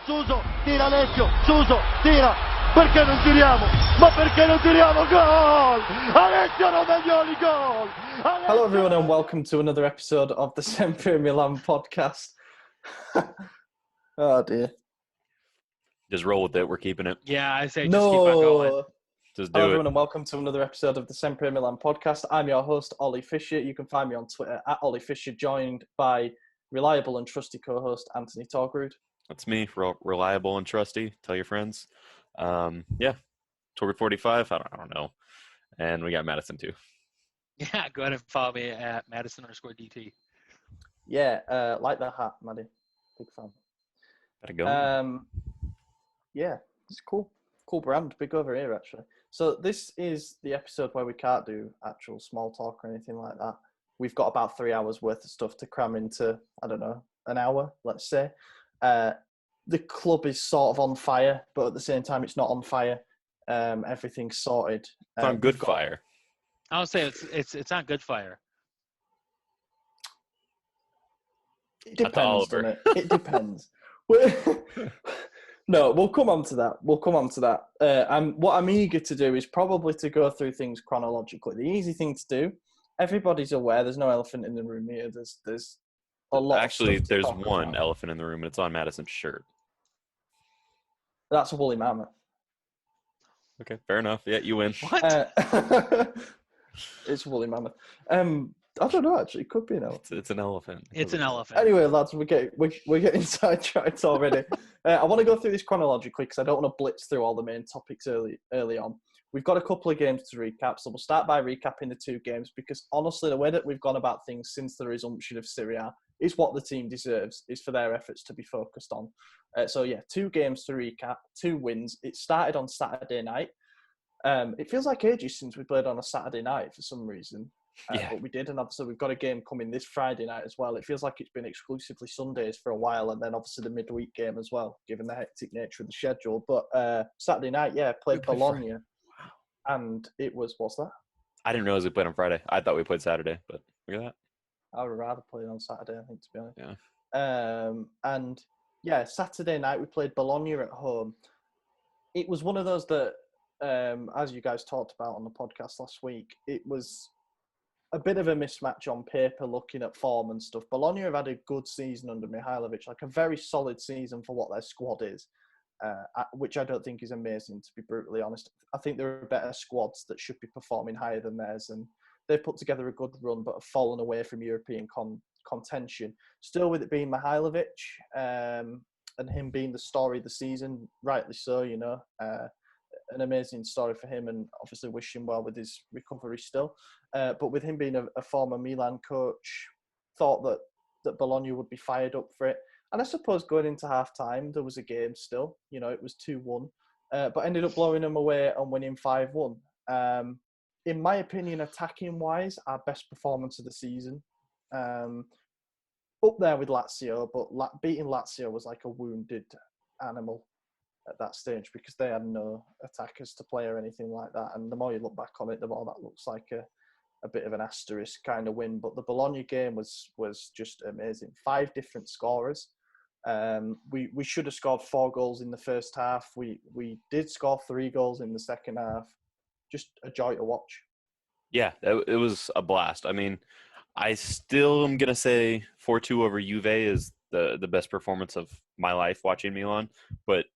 Suso, tira Alessio, Suso, tira, perché non tiriamo? Ma perché non tiriamo? Goal! Alessio Romagnoli, goal! Hello everyone and welcome to another episode of the SempreMilan Podcast. Oh dear. Just roll with it, we're keeping it. Yeah, I say just keep on going. Just Hello do everyone it. and welcome to another episode of the SempreMilan Podcast. I'm your host, Ollie Fisher. You can find me on Twitter at Ollie Fisher, joined by reliable and trusty co-host Anthony Torgrud. That's me, reliable and trusty. Tell your friends. Yeah, Torg 45, I don't know. And we got Madison too. Yeah, go ahead and follow me at Madison_DT. Yeah, like the hat, Maddie. Big fan. Gotta go. Yeah, it's cool. Cool brand. Big over here, actually. So this is the episode where we can't do actual small talk or anything like that. We've got about 3 hours worth of stuff to cram into, I don't know, an hour, let's say. The club is sort of on fire, but at the same time, it's not on fire. Everything's sorted. It's on good fire. I would say it's on good fire. It depends, doesn't it? It depends. No, we'll come on to that. What I'm eager to do is probably to go through things chronologically. The easy thing to do, everybody's aware, there's no elephant in the room here. There's a lot Actually, of stuff to there's talk one about. elephant in the room, and it's on Madison's shirt. That's a woolly mammoth. Okay, fair enough. Yeah, you win. What? It's a woolly mammoth. I don't know, actually. It could be an elephant. It's an elephant. It's an elephant. Anyway, lads, we're getting sidetracked already. I want to go through this chronologically because I don't want to blitz through all the main topics early on. We've got a couple of games to recap, so we'll start by recapping the two games because honestly, the way that we've gone about things since the resumption of Serie A is what the team deserves, is for their efforts to be focused on. So yeah, 2 games to recap, 2 wins. It started on Saturday night. It feels like ages since we played on a Saturday night for some reason. But we did, and obviously we've got a game coming this Friday night as well. It feels like it's been exclusively Sundays for a while, and then obviously the midweek game as well, given the hectic nature of the schedule. But Saturday night, played Bologna, and it was, what's that? I didn't realize we played on Friday. I thought we played Saturday, but look at that. I would rather play on Saturday, I think, to be honest. Yeah. Saturday night we played Bologna at home. It was one of those that, as you guys talked about on the podcast last week, it was a bit of a mismatch on paper looking at form and stuff. Bologna have had a good season under Mihajlovic, like a very solid season for what their squad is, which I don't think is amazing, to be brutally honest. I think there are better squads that should be performing higher than theirs, and they've put together a good run but have fallen away from European contention. Still, with it being Mihajlovic and him being the story of the season, rightly so, you know, an amazing story for him, and obviously wish him well with his recovery still. But with him being a former Milan coach, thought that Bologna would be fired up for it. And I suppose going into half-time, there was a game still. You know, it was 2-1. But ended up blowing them away and winning 5-1. In my opinion, attacking-wise, our best performance of the season. Up there with Lazio, but beating Lazio was like a wounded animal at that stage because they had no attackers to play or anything like that. And the more you look back on it, the more that looks like a bit of an asterisk kind of win. But the Bologna game was just amazing. 5 different scorers. We should have scored 4 goals in the first half. We did score 3 goals in the second half. Just a joy to watch. Yeah, it was a blast. I mean, I still am going to say 4-2 over Juve is the best performance of my life watching Milan. But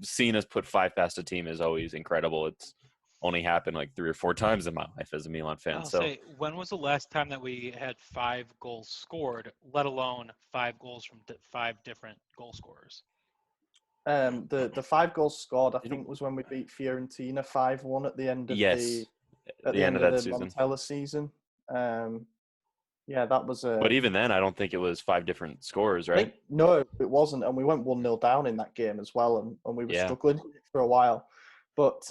seeing us put 5 past a team is always incredible. It's only happened like 3 or 4 times in my life as a Milan fan. I'll say, when was the last time that we had 5 goals scored, let alone 5 goals from 5 different goal scorers? The 5 goals scored, I think, was when we beat Fiorentina 5-1 at the end of the end of that season. Montella season. That was But even then, I don't think it was 5 different scorers, right? No, it wasn't. And we went 1-0 down in that game as well. And we were struggling for a while. But,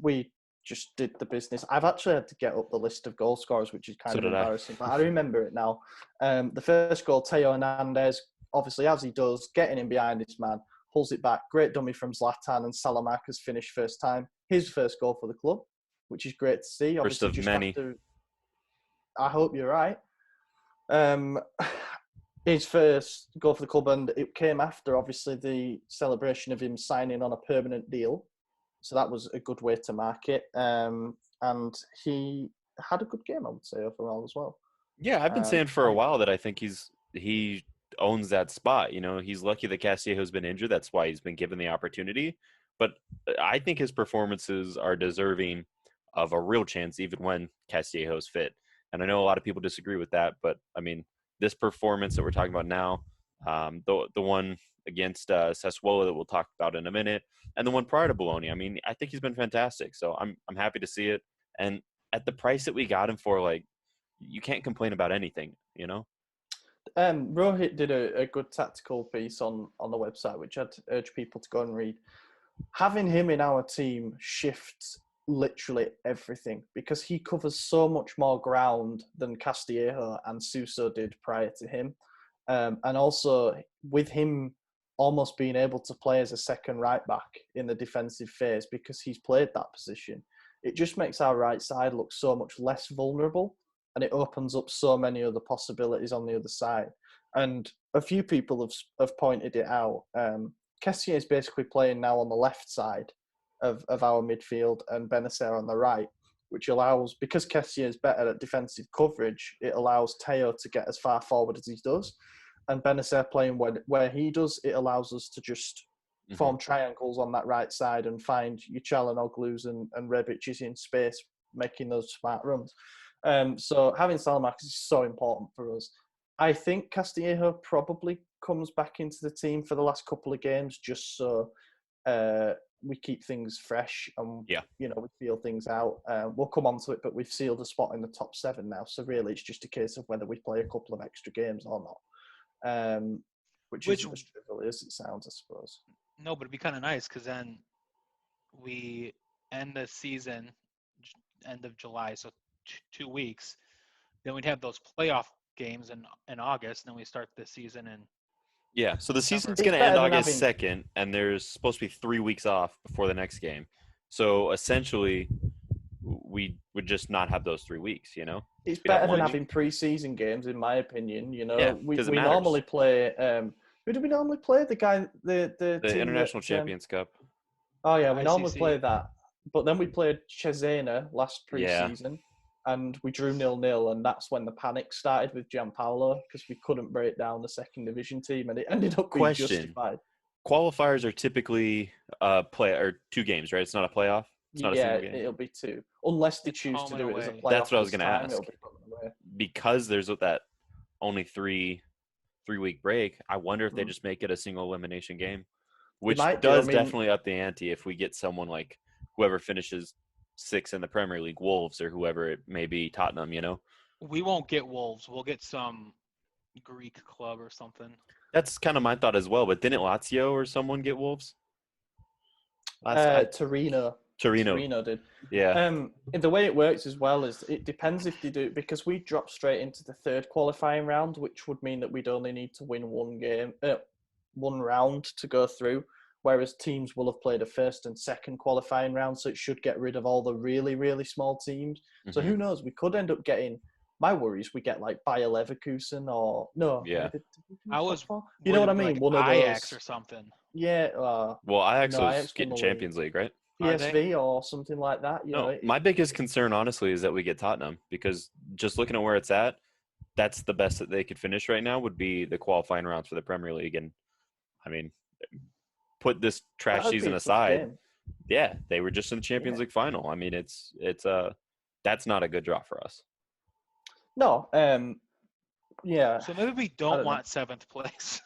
we just did the business. I've actually had to get up the list of goal scorers, which is kind of embarrassing. But I remember it now. The first goal, Teo Hernandez, obviously, as he does, getting in behind his man, pulls it back. Great dummy from Zlatan, and Salamanca's finished first time. His first goal for the club, which is great to see. First of many. I hope you're right. his first goal for the club, and it came after, obviously, the celebration of him signing on a permanent deal. So that was a good way to mark it. And he had a good game, I would say, overall as well. Yeah, I've been saying for a while that I think he owns that spot. You know, he's lucky that Castillejo's been injured. That's why he's been given the opportunity. But I think his performances are deserving of a real chance, even when Castillejo's fit. And I know a lot of people disagree with that, but I mean, this performance that we're talking about now, the one against Sassuolo that we'll talk about in a minute, and the one prior to Bologna, I mean, I think he's been fantastic. So I'm happy to see it. And at the price that we got him for, like, you can't complain about anything, you know? Rohit did a good tactical piece on the website, which I'd urge people to go and read. Having him in our team shifts literally everything because he covers so much more ground than Castillejo and Suso did prior to him. And also with him almost being able to play as a second right back in the defensive phase because he's played that position, it just makes our right side look so much less vulnerable, and it opens up so many other possibilities on the other side. And a few people have pointed it out. Kessié is basically playing now on the left side of our midfield and Benacer on the right, which allows, because Kessié is better at defensive coverage, it allows Teo to get as far forward as he does. And Benacer playing where he does, it allows us to just form triangles on that right side and find your Çalhanoğlu's and Rebic's in space, making those smart runs. So having Salamakers is so important for us. I think Castillejo probably comes back into the team for the last couple of games just so we keep things fresh and we feel things out. We'll come on to it, but we've sealed a spot in the top 7 now. So really it's just a case of whether we play a couple of extra games or not, which isn't as trivial as it sounds, I suppose. No, but it'd be kind of nice because then we end the season end of July, so 2 weeks. Then we'd have those playoff games in August, and then we start the season in. Yeah, so the season's going to end August 2nd, and there's supposed to be 3 weeks off before the next game. So essentially, we would just not have those 3 weeks, you know? It's better than having pre-season games, in my opinion. You know, yeah, we normally play. Who do we normally play? The guy, the team International Champions Cup. Oh yeah, we ICC. normally play that, but then we played Cesena last pre-season. And we drew 0-0, and that's when the panic started with Gianpaolo because we couldn't break down the second division team, and it ended up being justified. Qualifiers are typically 2 games, right? It's not a playoff. It's not a single game. It'll be 2, unless they choose to do it as a playoff. That's what I was going to ask. Because there's that only 3-week break, I wonder if they just make it a single elimination game, which does definitely up the ante if we get someone like whoever finishes 6 in the Premier League, Wolves or whoever it may be, Tottenham, you know? We won't get Wolves. We'll get some Greek club or something. That's kind of my thought as well, but didn't Lazio or someone get Wolves? Torino did. Yeah. The way it works as well is it depends if they do, because we drop straight into the 3rd qualifying round, which would mean that we'd only need to win one round to go through. Whereas teams will have played a 1st and 2nd qualifying round, so it should get rid of all the really, really small teams. So who knows? We could end up getting. My worry is we get like Bayer Leverkusen or no. Yeah. I was. You know what I mean? Like one of Ajax those or something. Yeah. Well, Ajax was getting Champions League, right? PSV or something like that. My biggest concern, honestly, is that we get Tottenham because just looking at where it's at, that's the best that they could finish right now would be the qualifying rounds for the Premier League, and I mean. Put this trash season aside, they were just in the Champions League final. I mean, it's that's not a good draw for us. No, So maybe we don't want 7th place.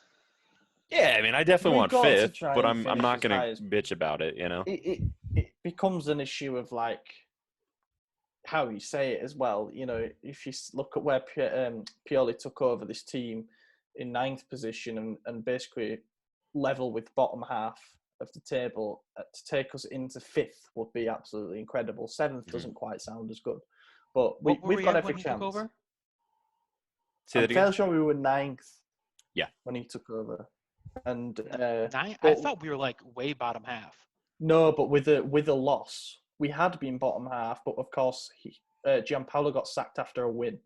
Yeah, I mean, I definitely want 5th, but I'm not going to bitch about it. You know, it becomes an issue of like how you say it as well. You know, if you look at where Pioli took over this team in 9th position and basically level with bottom half of the table, to take us into 5th would be absolutely incredible. 7th doesn't quite sound as good, but we've got every chance. I'm fairly sure we were 9th. Yeah, when he took over, and I thought we were like way bottom half. No, but with a loss, we had been bottom half. But of course, Gianpaolo got sacked after a win,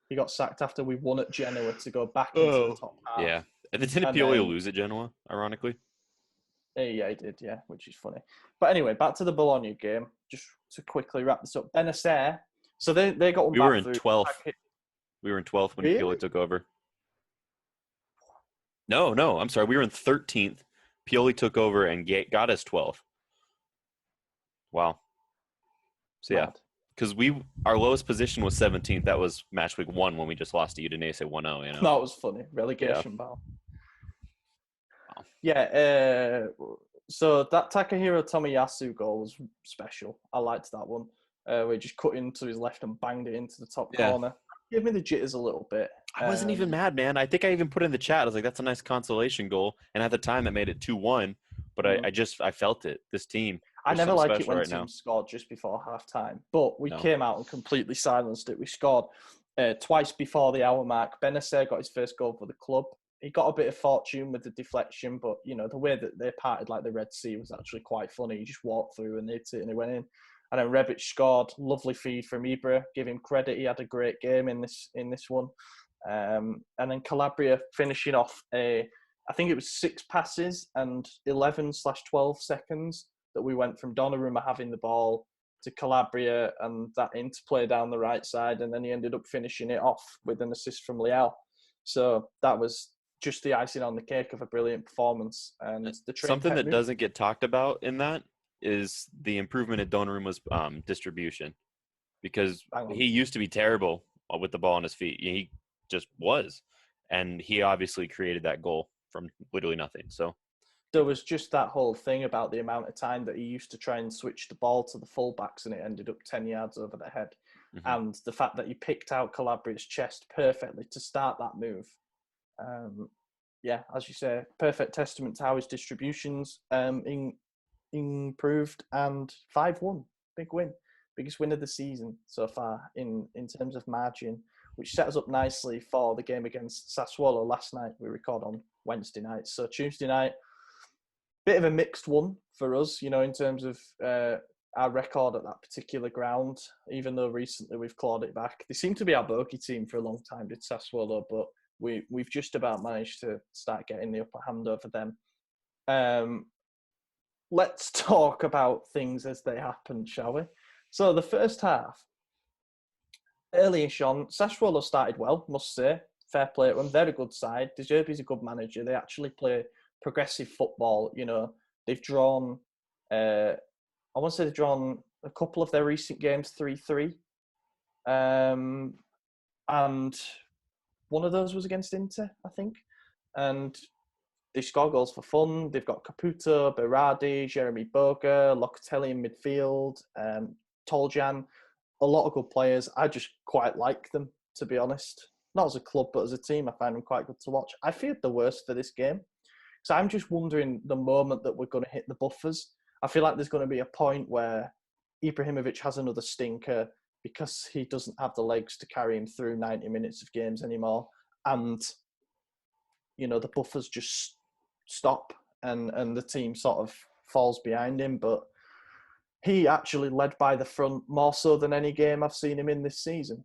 He got sacked after we won at Genoa to go back into the top half. Yeah. And then didn't Pioli lose at Genoa, ironically? Yeah, he did, yeah, which is funny. But anyway, back to the Bologna game, just to quickly wrap this up. Benacer, so they got one We back were in through. 12th. We were in 12th when Really? Pioli took over. No, I'm sorry. We were in 13th. Pioli took over and got us 12th. Wow. So, yeah. Mad. Because our lowest position was 17th. That was match week 1 when we just lost to Udinese 1-0, you know? That was funny. Relegation battle. Wow. Yeah, so that Takahiro Tomiyasu goal was special. I liked that one. Where he just cut into his left and banged it into the top corner. Gave me the jitters a little bit. I wasn't even mad, man. I think I even put in the chat. I was like, that's a nice consolation goal. And at the time, it made it 2-1. But I felt it. This team. I never like it when right teams scored just before half-time. But we came out and completely silenced it. We scored twice before the hour mark. Benacer got his first goal for the club. He got a bit of fortune with the deflection, but, you know, the way that they parted like the Red Sea was actually quite funny. He just walked through and hit it and he went in. And then Rebic scored. Lovely feed from Ibra. Give him credit. He had a great game in this one. And then Calabria finishing off I think it was 6 passes and 11/12 seconds that we went from Donnarumma having the ball to Calabria and that interplay down the right side. And then he ended up finishing it off with an assist from Leao. So that was just the icing on the cake of a brilliant performance. And something that doesn't get talked about in that is the improvement in Donnarumma's distribution, because he used to be terrible with the ball on his feet. He just was, and he obviously created that goal from literally nothing. So there was just that whole thing about the amount of time that he used to try and switch the ball to the fullbacks and it ended up 10 yards over the head. Mm-hmm. And the fact that he picked out Calabria's chest perfectly to start that move. As you say, perfect testament to how his distributions improved. And 5-1, big win. Biggest win of the season so far in terms of margin, which set us up nicely for the game against Sassuolo last night. We record on Wednesday night. So Tuesday night, bit of a mixed one for us, you know, in terms of our record at that particular ground, even though recently we've clawed it back. They seem to be our bogey team for a long time, did Sassuolo, but we've just about managed to start getting the upper hand over them. Let's talk about things as they happen, shall we? So the first half, early-ish on, Sassuolo started well, must say. Fair play to them. They're a good side. De Zerbi's a good manager. They actually play progressive football. You know, they've drawn, I want to say they've drawn a couple of their recent games 3-3. And one of those was against Inter, I think. And they score goals for fun. They've got Caputo, Berardi, Jeremy Boga, Locatelli in midfield, Toljan. A lot of good players. I just quite like them, to be honest. Not as a club, but as a team, I find them quite good to watch. I feared the worst for this game. So I'm just wondering the moment that we're going to hit the buffers. I feel like there's going to be a point where Ibrahimovic has another stinker because he doesn't have the legs to carry him through 90 minutes of games anymore. And, you know, the buffers just stop and the team sort of falls behind him. But he actually led by the front more so than any game I've seen him in this season.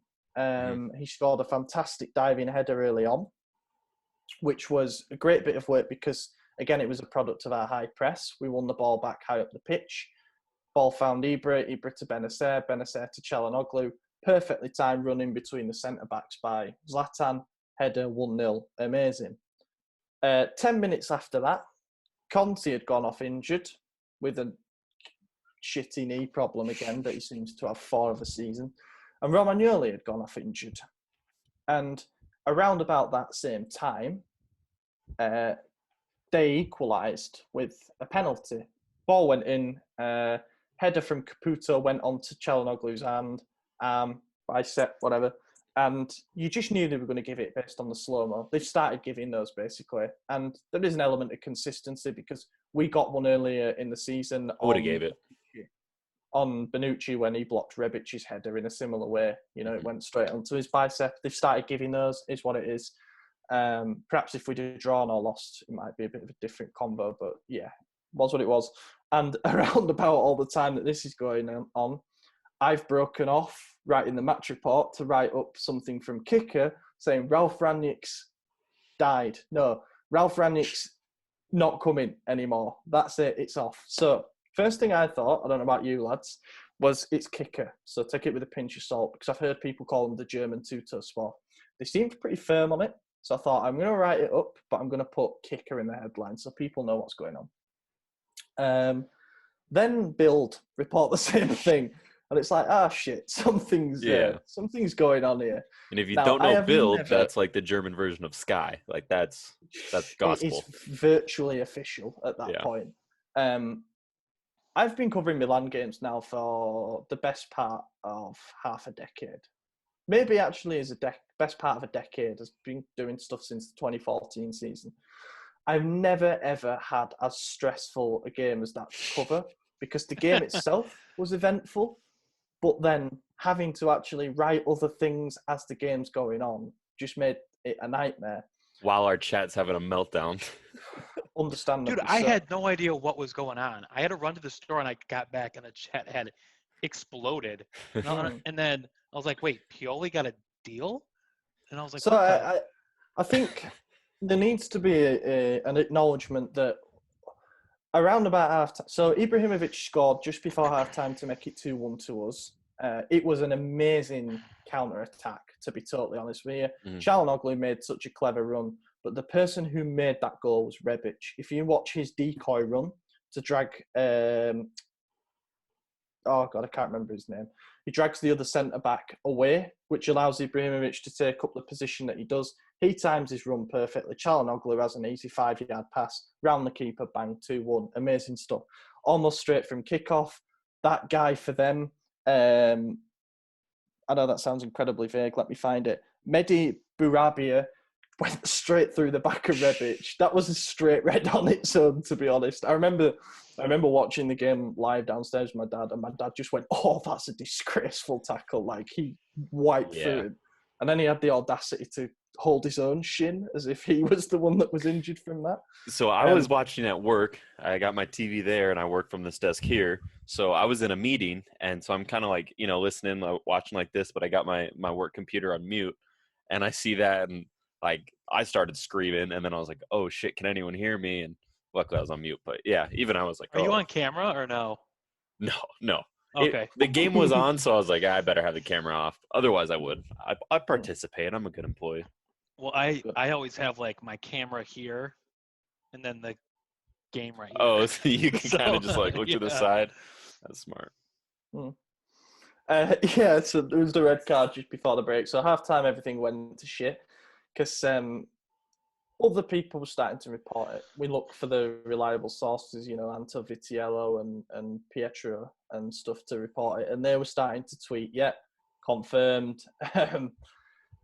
He scored a fantastic diving header early on, which was a great bit of work because, again, it was a product of our high press. We won the ball back high up the pitch. Ball found Ibra to Benacer to Çalhanoğlu. Perfectly timed running between the centre-backs by Zlatan. Header 1-0. Amazing. 10 minutes after that, Conte had gone off injured with a shitty knee problem again that he seems to have 4 of a season. And Romagnoli had gone off injured. And around about that same time, they equalised with a penalty. Ball went in, header from Caputo went on to Çalhanoğlu's hand, bicep, whatever. And you just knew they were going to give it based on the slow-mo. They've started giving those, basically. And there is an element of consistency because we got one earlier in the season. I would have gave it. On Bonucci when he blocked Rebic's header in a similar way. You know, it went straight onto his bicep. They've started giving those, is what it is. Perhaps if we'd have drawn or lost, it might be a bit of a different combo. But yeah, was what it was. And around about all the time that this is going on, I've broken off writing the match report to write up something from Kicker saying Ralph Rangnick's died. No, Ralph Rangnick's not coming anymore. That's it. It's off. So first thing I thought, I don't know about you lads, was it's Kicker. So take it with a pinch of salt because I've heard people call him the German Tuttosport. They seemed pretty firm on it. So I thought I'm going to write it up, but I'm going to put Kicker in the headline so people know what's going on. Then Bild report the same thing. And it's like, shit, something's going on here. And if you don't know Bild, that's like the German version of Sky. Like that's gospel. It's virtually official at that point. I've been covering Milan games now for the best part of half a decade. Maybe actually as best part of a decade. I've been doing stuff since the 2014 season. I've never, ever had as stressful a game as that to cover because the game itself was eventful, but then having to actually write other things as the game's going on just made it a nightmare. While our chat's having a meltdown. Understandable. Dude, I had no idea what was going on. I had to run to the store and I got back and the chat had exploded. And then I was like, wait, Pioli got a deal? And I was like, so I think there needs to be an acknowledgement that around about half-time, so Ibrahimovic scored just before half-time to make it 2-1 to us. It was an amazing counter-attack, to be totally honest with you. Çalhanoğlu made such a clever run, but the person who made that goal was Rebic. If you watch his decoy run to drag... I can't remember his name. He drags the other centre-back away, which allows Ibrahimovic to take up the position that he does. He times his run perfectly. Çalhanoğlu has an easy 5-yard pass. Round the keeper, bang, 2-1. Amazing stuff. Almost straight from kickoff. That guy for them, I know that sounds incredibly vague. Let me find it. Mehdi Bourabia went straight through the back of Rebic. That was a straight red on its own, to be honest. I remember watching the game live downstairs with my dad, and my dad just went, "Oh, that's a disgraceful tackle!" Like he wiped through him, and then he had the audacity to hold his own shin as if he was the one that was injured from that. So I was watching at work. I got my TV there, and I work from this desk here. So I was in a meeting, and so I'm kind of like, listening, watching like this, but I got my work computer on mute, and I see that, and like I started screaming, and then I was like, "Oh shit, can anyone hear me?" And luckily I was on mute, but yeah, even I was like, Are you on camera or no? No. Okay. The game was on, so I was like, I better have the camera off. Otherwise I would. I participate. I'm a good employee. Well, I always have like my camera here and then the game right here. Oh, so you can kind of just like look to the side. That's smart. So there was the red card just before the break. So half-time, everything went to shit because other people were starting to report it. We looked for the reliable sources, Anto Vitiello and Pietro and stuff to report it. And they were starting to tweet, confirmed.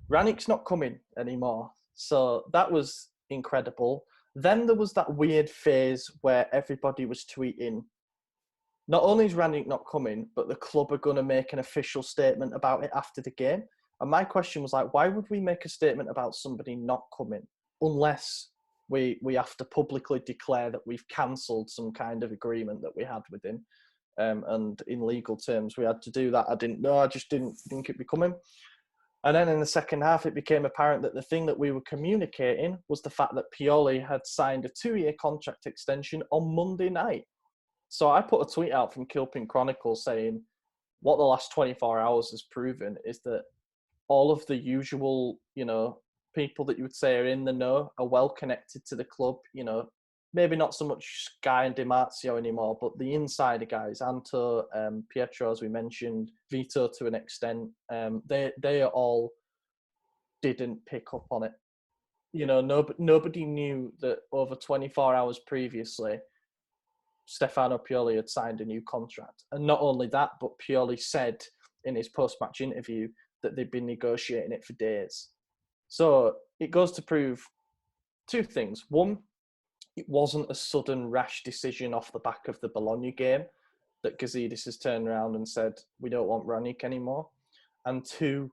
Rangnick's not coming anymore. So that was incredible. Then there was that weird phase where everybody was tweeting, not only is Rangnick not coming, but the club are going to make an official statement about it after the game. And my question was like, why would we make a statement about somebody not coming unless we have to publicly declare that we've cancelled some kind of agreement that we had with him? And in legal terms, we had to do that. I didn't know. I just didn't think it'd be coming. And then in the second half, it became apparent that the thing that we were communicating was the fact that Pioli had signed a 2-year contract extension on Monday night. So I put a tweet out from Kilpin Chronicle saying, what the last 24 hours has proven is that all of the usual, people that you would say are in the know are well connected to the club. Maybe not so much Sky and Di Marzio anymore, but the insider guys, Anto, Pietro, as we mentioned, Vito to an extent, they all didn't pick up on it. Nobody knew that over 24 hours previously, Stefano Pioli had signed a new contract. And not only that, but Pioli said in his post-match interview that they'd been negotiating it for days. So it goes to prove two things. One, it wasn't a sudden rash decision off the back of the Bologna game that Gazidis has turned around and said, we don't want Rangnick anymore. And two,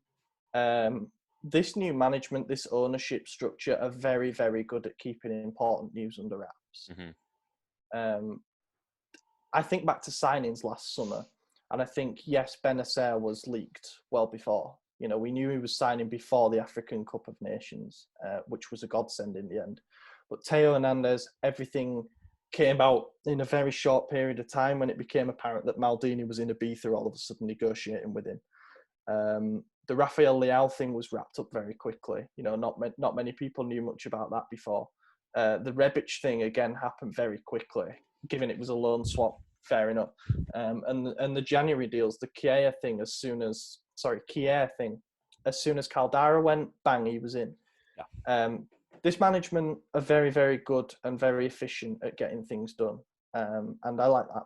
this new management, this ownership structure are very, very good at keeping important news under wraps. I think back to signings last summer, And I think, yes, Benacer was leaked well before. You know, we knew he was signing before the African Cup of Nations, which was a godsend in the end. But Teo Hernandez, everything came out in a very short period of time when it became apparent that Maldini was in Ibiza all of a sudden negotiating with him. The Rafael Leao thing was wrapped up very quickly. You know, not many people knew much about that before. The Rebic thing, again, happened very quickly, given it was a loan swap, fair enough. And the January deals, the Kier thing, as soon as Caldara went, bang, he was in. Yeah. This management are very, very good and very efficient at getting things done. And I like that.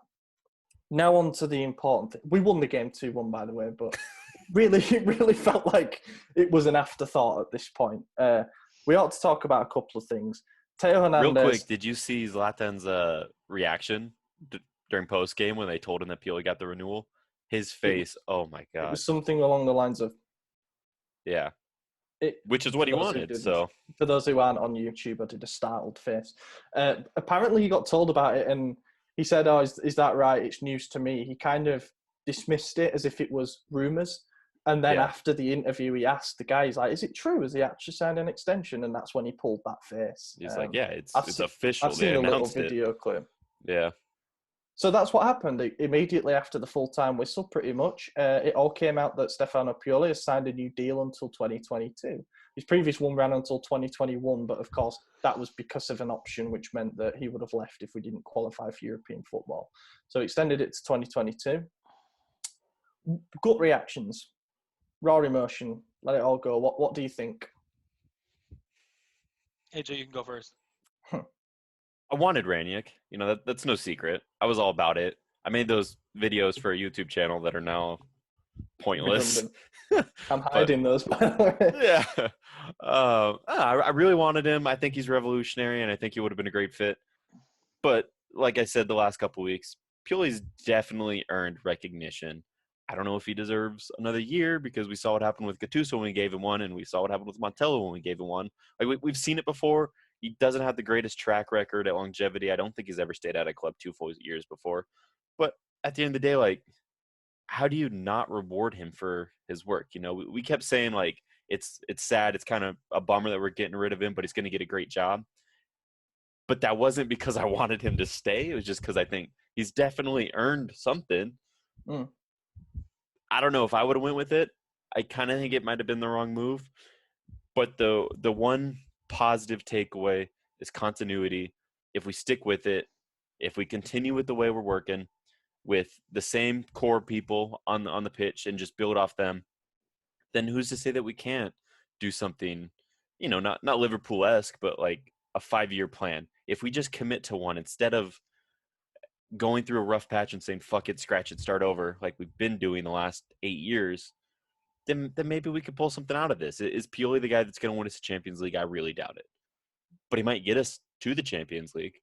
Now on to the important thing. We won the game 2-1, by the way, but it really felt like it was an afterthought at this point. We ought to talk about a couple of things. Teo Hernandez. Real quick, did you see Zlatan's reaction during post-game when they told him that Pioli got the renewal? His face, oh my God. It was something along the lines of... Yeah. Which is what he wanted. So for those who aren't on YouTube, I did a startled face. Apparently, he got told about it, and he said, "Oh, is that right? It's news to me." He kind of dismissed it as if it was rumours. And then after the interview, he asked the guy, he's like, "Is it true? Has he actually signed an extension?" And that's when he pulled that face. He's like, "Yeah, it's official." I've seen a little video clip. Yeah. So that's what happened immediately after the full-time whistle, pretty much. It all came out that Stefano Pioli has signed a new deal until 2022. His previous one ran until 2021, but of course, that was because of an option, which meant that he would have left if we didn't qualify for European football. So extended it to 2022. Gut reactions, raw emotion, let it all go. What do you think? AJ, you can go first. I wanted Rangnick. You know, that's no secret. I was all about it. I made those videos for a YouTube channel that are now pointless. I'm hiding those, by the way. Yeah. I really wanted him. I think he's revolutionary, and I think he would have been a great fit. But like I said the last couple of weeks, Pioli's definitely earned recognition. I don't know if he deserves another year because we saw what happened with Gattuso when we gave him one, and we saw what happened with Montello when we gave him one. Like we've seen it before. He doesn't have the greatest track record at longevity. I don't think he's ever stayed at a club 2 full years before. But at the end of the day, like, how do you not reward him for his work? You know, we kept saying, like, it's sad. It's kind of a bummer that we're getting rid of him, but he's going to get a great job. But that wasn't because I wanted him to stay. It was just because I think he's definitely earned something. I don't know if I would have went with it. I kind of think it might have been the wrong move. But the one positive takeaway is continuity. If we stick with it, if we continue with the way we're working, with the same core people on the pitch and just build off them, then who's to say that we can't do something, you know, not Liverpool-esque, but like a 5-year plan. If we just commit to one instead of going through a rough patch and saying, fuck it, scratch it, start over, like we've been doing the last 8 years, then maybe we could pull something out of this. Is Pioli the guy that's going to win us the Champions League? I really doubt it. But he might get us to the Champions League.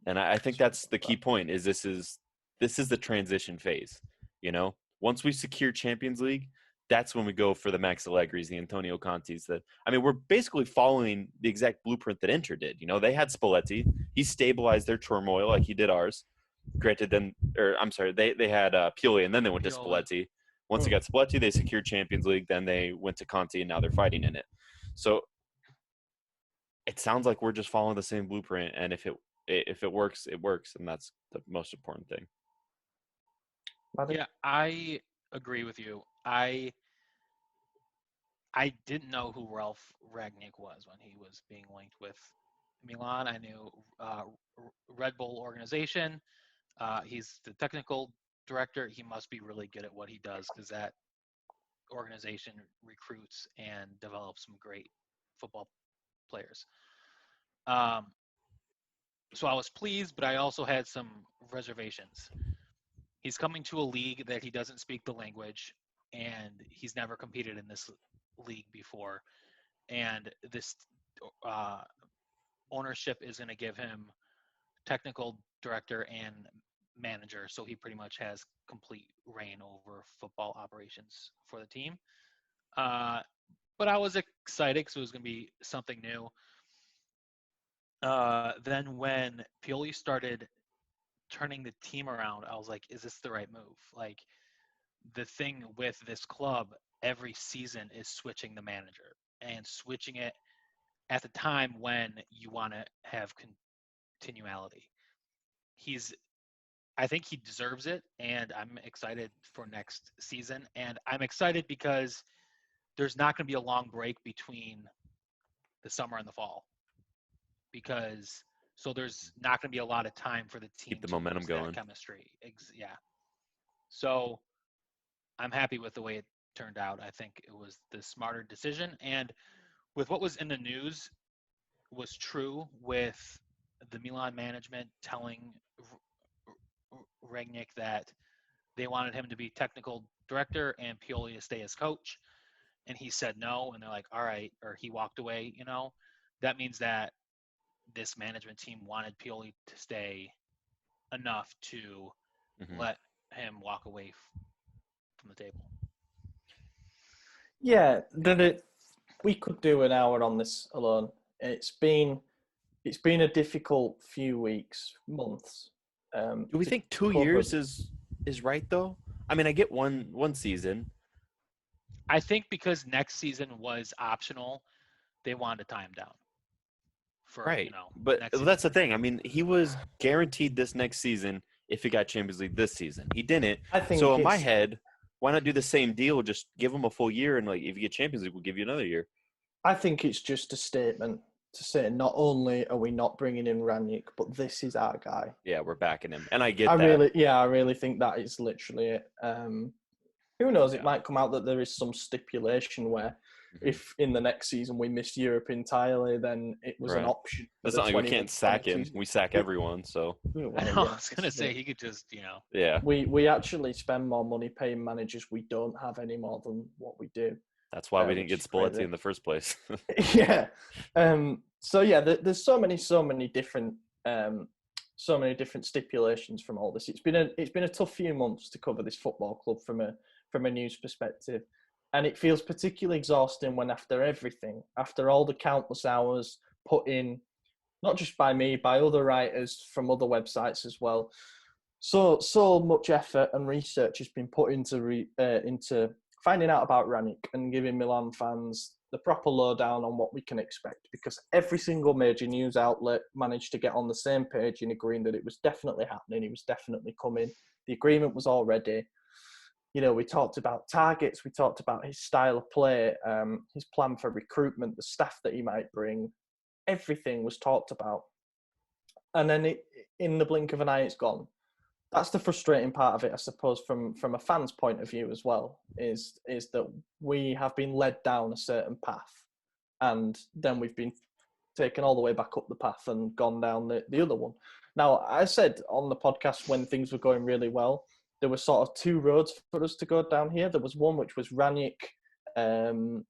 And I think that's the key point, is this is the transition phase. You know, once we secure Champions League, that's when we go for the Max Allegri's, the Antonio Conte's. We're basically following the exact blueprint that Inter did. You know, they had Spalletti. He stabilized their turmoil like he did ours. Granted, they had Pioli, and then they went to Spalletti. Once they got Spalletti, they secured Champions League. Then they went to Conte, and now they're fighting in it. So it sounds like we're just following the same blueprint, and if it works, it works, and that's the most important thing. Yeah, I agree with you. I didn't know who Ralph Rangnick was when he was being linked with Milan. I knew Red Bull organization. He's the technical director. He must be really good at what he does, because that organization recruits and develops some great football players. So I was pleased, but I also had some reservations. He's coming to a league that he doesn't speak the language, and he's never competed in this league before. And this ownership is going to give him technical director and manager, so he pretty much has complete reign over football operations for the team. But I was excited because it was going to be something new. Then when Pioli started turning the team around, I was like, is this the right move? Like, the thing with this club every season is switching the manager and switching it at the time when you want to have continuality. I think he deserves it, and I'm excited for next season. And I'm excited because there's not going to be a long break between the summer and the fall, so there's not going to be a lot of time for the team Keep the to momentum lose that going. chemistry. Yeah. So I'm happy with the way it turned out. I think it was the smarter decision. And with what was in the news was true with the Milan management telling Rangnick that they wanted him to be technical director and Pioli to stay as coach. And he said no. And they're like, all right, or he walked away, that means that this management team wanted Pioli to stay enough to let him walk away from the table. Yeah, we could do an hour on this alone. It's been a difficult few weeks, months. Do we think 2 years is right though? I mean, I get one season. I think because next season was optional, they wanted to tie him down. Right, but that's the thing. I mean, he was guaranteed this next season if he got Champions League this season. He didn't. So in my head, why not do the same deal? Just give him a full year, and like if you get Champions League, we'll give you another year. I think it's just a statement to say not only are we not bringing in Rangnick, but this is our guy. Yeah, we're backing him, and I get that. I really think that is literally it. Who knows? It might come out that there is some stipulation where if in the next season we miss Europe entirely, then it was an option. It's not like we can't sack him. We sack everyone, so. I was going to say, he could just, Yeah. We actually spend more money paying managers we don't have any more than what we do. That's why we didn't get Spalletti in the first place. Yeah. So yeah, there's so many different stipulations from all this. It's been a tough few months to cover this football club from a news perspective, and it feels particularly exhausting when after all the countless hours put in, not just by me, by other writers from other websites as well. So much effort and research has been put into finding out about Rangnick and giving Milan fans the proper lowdown on what we can expect, because every single major news outlet managed to get on the same page in agreeing that it was definitely happening. He was definitely coming. The agreement was all ready. We talked about targets. We talked about his style of play, his plan for recruitment, the staff that he might bring. Everything was talked about. And then in the blink of an eye, it's gone. That's the frustrating part of it, I suppose, from a fan's point of view as well, is that we have been led down a certain path, and then we've been taken all the way back up the path and gone down the other one. Now, I said on the podcast when things were going really well, there were sort of two roads for us to go down here. There was one which was Rangnick and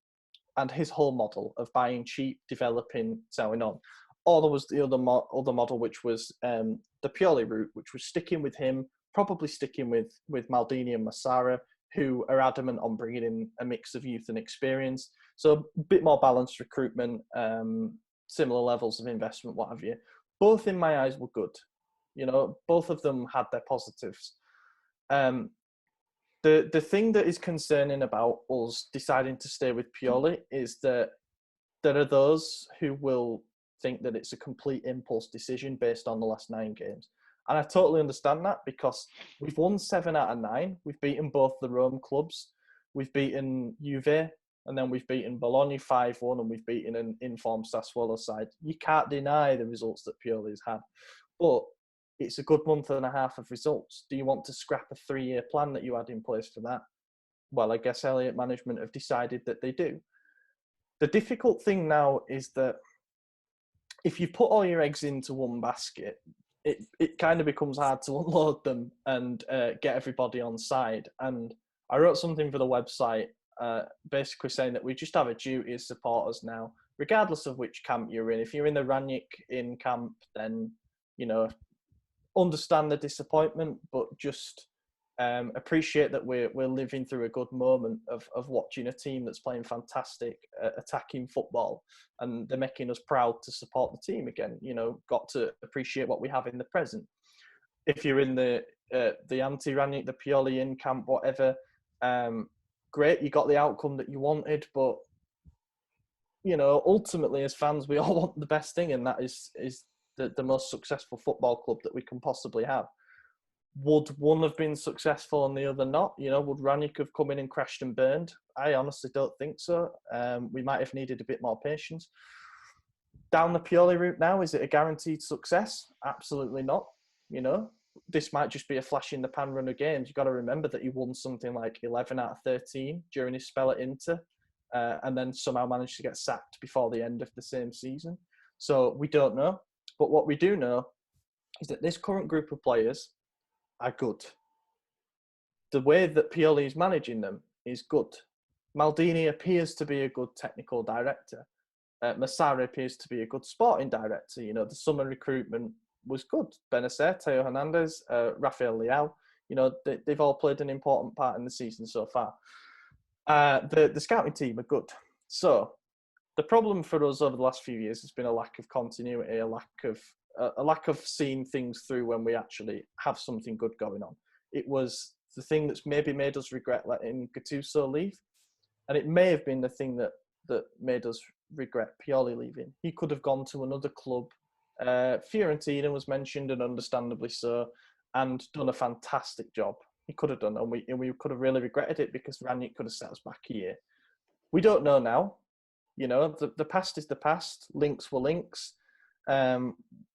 his whole model of buying cheap, developing, selling on. Or there was the other model, which was the Pioli route, which was sticking with him, probably sticking with Maldini and Massara, who are adamant on bringing in a mix of youth and experience. So a bit more balanced recruitment, similar levels of investment, what have you. Both, in my eyes, were good. Both of them had their positives. The thing that is concerning about us deciding to stay with Pioli is that there are those who will think that it's a complete impulse decision based on the last 9 games. And I totally understand that, because we've won 7 out of 9. We've beaten both the Rome clubs. We've beaten Juve, and then we've beaten Bologna 5-1, and we've beaten an informed Sassuolo side. You can't deny the results that Pioli has had. But it's a good month and a half of results. Do you want to scrap a 3-year plan that you had in place for that? Well, I guess Elliott management have decided that they do. The difficult thing now is that if you put all your eggs into one basket, it kind of becomes hard to unload them and get everybody on side. And I wrote something for the website basically saying that we just have a duty as supporters now, regardless of which camp you're in. If you're in the Rangnick in camp, then, understand the disappointment, but just appreciate that we're living through a good moment of watching a team that's playing fantastic attacking football, and they're making us proud to support the team again. Got to appreciate what we have in the present. if you're in the anti-Rangnick, the Pioli in camp, whatever, great, you got the outcome that you wanted, but ultimately as fans, we all want the best thing, and that is the most successful football club that we can possibly have. Would one have been successful and the other not? Would Rangnick have come in and crashed and burned? I honestly don't think so. We might have needed a bit more patience. Down the Pioli route now, is it a guaranteed success? Absolutely not. This might just be a flash in the pan run of games. You've got to remember that he won something like 11 out of 13 during his spell at Inter, and then somehow managed to get sacked before the end of the same season. So we don't know. But what we do know is that this current group of players are good. The way that Pioli is managing them is good. Maldini appears to be a good technical director. Massara appears to be a good sporting director. The summer recruitment was good. Benacer, Teo Hernandez, Rafael Leao, they've all played an important part in the season so far. The scouting team are good. So the problem for us over the last few years has been a lack of continuity, a lack of seeing things through when we actually have something good going on. It was the thing that's maybe made us regret letting Gattuso leave, and it may have been the thing that made us regret Pioli leaving. He could have gone to another club. Fiorentina was mentioned, and understandably so, and done a fantastic job. He could have done, and we could have really regretted it because Rangnick could have set us back a year. We don't know now. The past is the past. Links were links.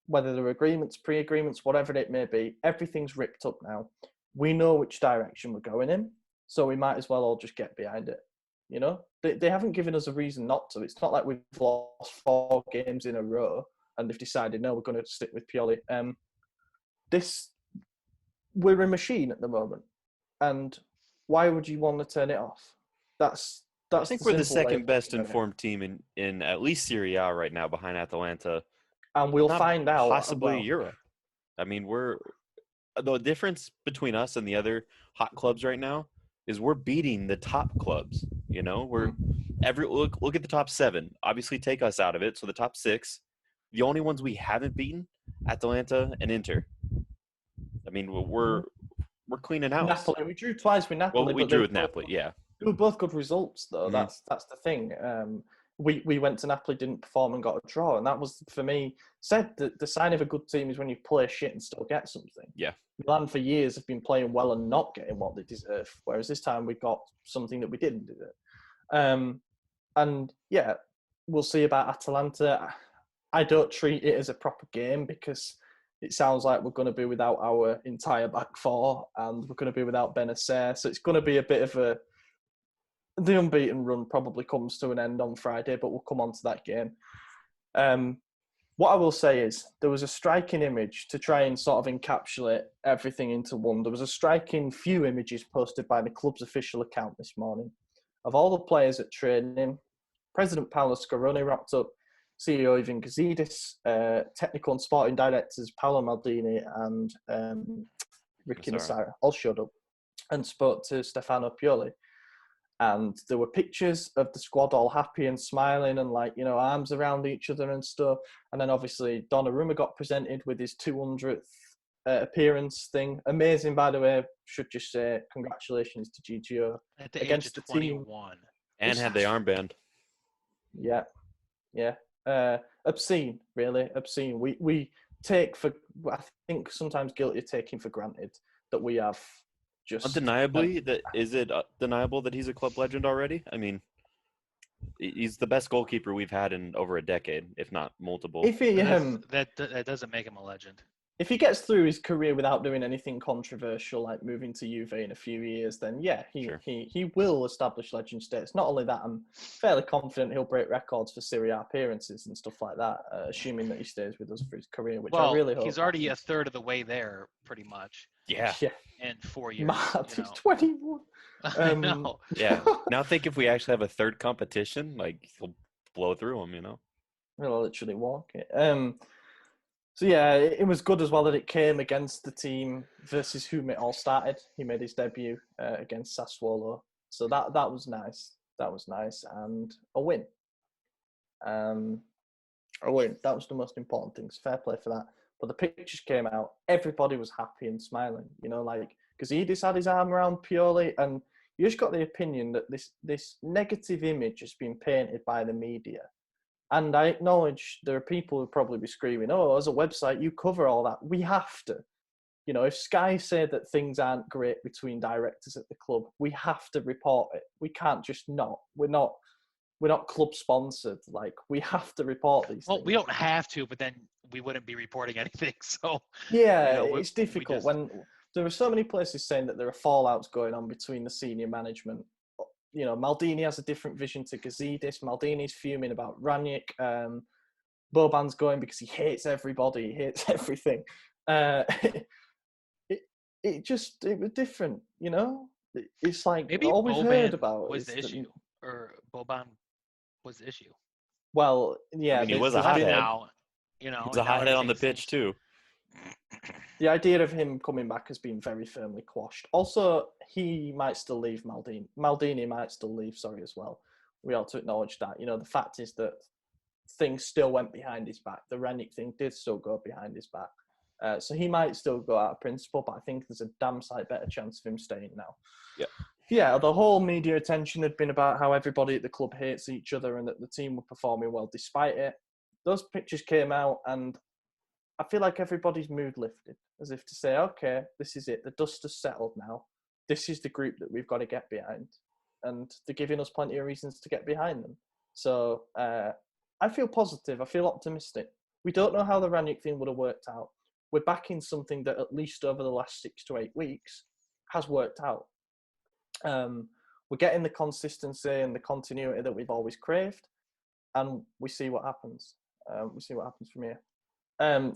Whether there are agreements, pre-agreements, whatever it may be, everything's ripped up now. We know which direction we're going in, so we might as well all just get behind it. They haven't given us a reason not to. It's not like we've lost 4 games in a row and they've decided, no, we're going to stick with Pioli. We're a machine at the moment, and why would you want to turn it off? I think we're the second best informed team in at least Serie A right now, behind Atalanta, and we'll find out. Possibly Europe. I mean, the difference between us and the other hot clubs right now is we're beating the top clubs. We're look at the top 7. Obviously, take us out of it, so the top 6. The only ones we haven't beaten, Atalanta and Inter. I mean, we're cleaning house. Napoli, we drew twice with Napoli. Well, we drew with Napoli, yeah. They were both good results, though. Mm-hmm. That's the thing. We went to Napoli, didn't perform, and got a draw, and that was, for me, said that the sign of a good team is when you play shit and still get something. Yeah. Milan for years have been playing well and not getting what they deserve, whereas this time we got something that we didn't deserve. And yeah, we'll see about Atalanta. I don't treat it as a proper game because it sounds like we're going to be without our entire back 4 and we're going to be without Benacer. So it's going to be a bit of the unbeaten run probably comes to an end on Friday, but we'll come on to that game. What I will say is there was a striking image to try and sort of encapsulate everything into one. There was a striking few images posted by the club's official account this morning of all the players at training. President Paolo Scaroni wrapped up, CEO Ivan Gazidis, technical and sporting directors Paolo Maldini and Ricky Massara all showed up and spoke to Stefano Pioli. And there were pictures of the squad all happy and smiling and arms around each other and stuff. And then obviously Donnarumma got presented with his 200th appearance thing. Amazing, by the way. Should just say congratulations to GGO. At the age of 21. Team. And had the armband. Yeah. Obscene, really. Obscene. We take for, I think sometimes guilty of taking for granted that we have just... Undeniably, is it undeniable that he's a club legend already? I mean, he's the best goalkeeper we've had in over a decade, if not multiple. If he, that doesn't make him a legend. If he gets through his career without doing anything controversial, like moving to Juve in a few years, then yeah, he will establish legend status. Not only that, I'm fairly confident he'll break records for Serie A appearances and stuff like that, assuming that he stays with us for his career, which I really hope. He's already a third of the way there, pretty much. Yeah. In 4 years. Mad, he's 21. I know. Yeah. Now think if we actually have a third competition, he'll blow through him, He'll literally walk it. So yeah, it was good as well that it came against the team versus whom it all started. He made his debut against Sassuolo, so that was nice. That was nice, and a win. A win. That was the most important thing. Fair play for that. But the pictures came out, everybody was happy and smiling, Gazidis had his arm around Pioli, and you just got the opinion that this negative image has been painted by the media. And I acknowledge there are people who probably be screaming, oh, as a website, you cover all that. We have to. If Sky say that things aren't great between directors at the club, we have to report it. We can't just not. We're not club sponsored. We have to report these things. We don't have to, but then we wouldn't be reporting anything. So yeah, it's difficult when there are so many places saying that there are fallouts going on between the senior management. Maldini has a different vision to Gazidis. Maldini's fuming about Rangnick. Boban's going because he hates everybody. He hates everything. It was different, It's like maybe all we've Boban heard about was the issue, or Boban was the issue. Well, yeah, I mean, he was a hothead. Now, he was a hothead on the pitch too. The idea of him coming back has been very firmly quashed. Also, he might still leave Maldini. Maldini might still leave, as well. We ought to acknowledge that. The fact is that things still went behind his back. The Rangnick thing did still go behind his back. So he might still go out of principle, but I think there's a damn sight better chance of him staying now. Yeah, the whole media attention had been about how everybody at the club hates each other and that the team were performing well despite it. Those pictures came out and I feel like everybody's mood lifted, as if to say, okay, this is it. The dust has settled now. This is the group that we've got to get behind. And they're giving us plenty of reasons to get behind them. So I feel positive. I feel optimistic. We don't know how the Rangnick thing would have worked out. We're back in something that at least over the last 6 to 8 weeks has worked out. We're getting the consistency and the continuity that we've always craved, and we see what happens. We see what happens from here.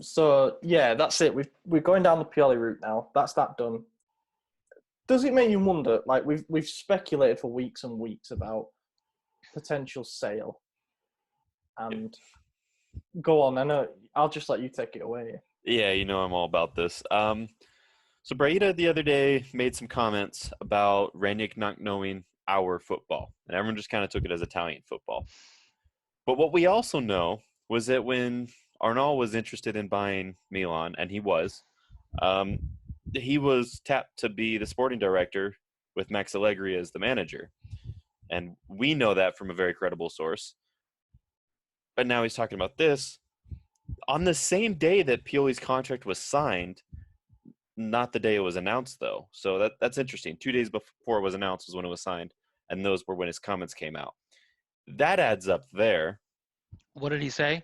So yeah, that's it. We're going down the Pioli route now. That's that done. Does it make you wonder? We've speculated for weeks and weeks about potential sale. And go on. I know. I'll just let you take it away. Yeah, I'm all about this. So Braida the other day made some comments about Rangnick not knowing our football, and everyone just kind of took it as Italian football. But what we also know was that when Arnal was interested in buying Milan, and he was tapped to be the sporting director with Max Allegri as the manager. And we know that from a very credible source. But now he's talking about this on the same day that Pioli's contract was signed, not the day it was announced, though. So that's interesting. 2 days before it was announced was when it was signed, and those were when his comments came out. That adds up there. What did he say?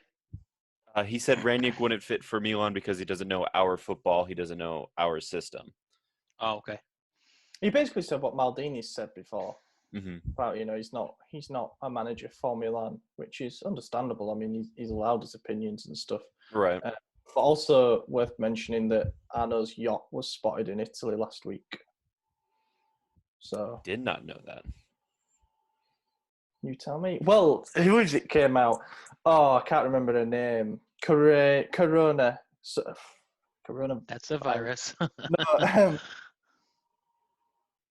He said Rangnick wouldn't fit for Milan because he doesn't know our football. He doesn't know our system. Oh, okay. He basically said what Maldini said before. Mm-hmm. About, he's not a manager for Milan, which is understandable. I mean, he's allowed his opinions and stuff. Right. But also worth mentioning that Arno's yacht was spotted in Italy last week. So Did not know that. You tell me. Well, who is it came out? Oh, I can't remember her name. Corona. Corona. That's a virus. No,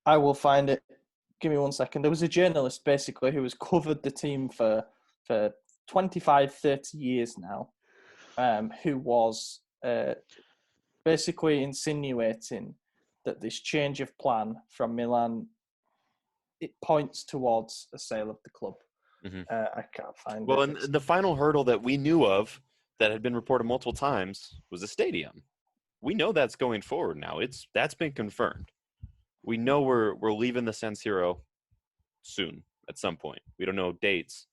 I will find it. Give me 1 second. There was a journalist, basically, who has covered the team for 25, 30 years now, who was basically insinuating that this change of plan from Milan, it points towards a sale of the club. Mm-hmm. I can't find it. Well, and the final hurdle that we knew of that had been reported multiple times was the stadium. We know that's going forward now. That's been confirmed. We know we're leaving the San Siro soon at some point. We don't know dates,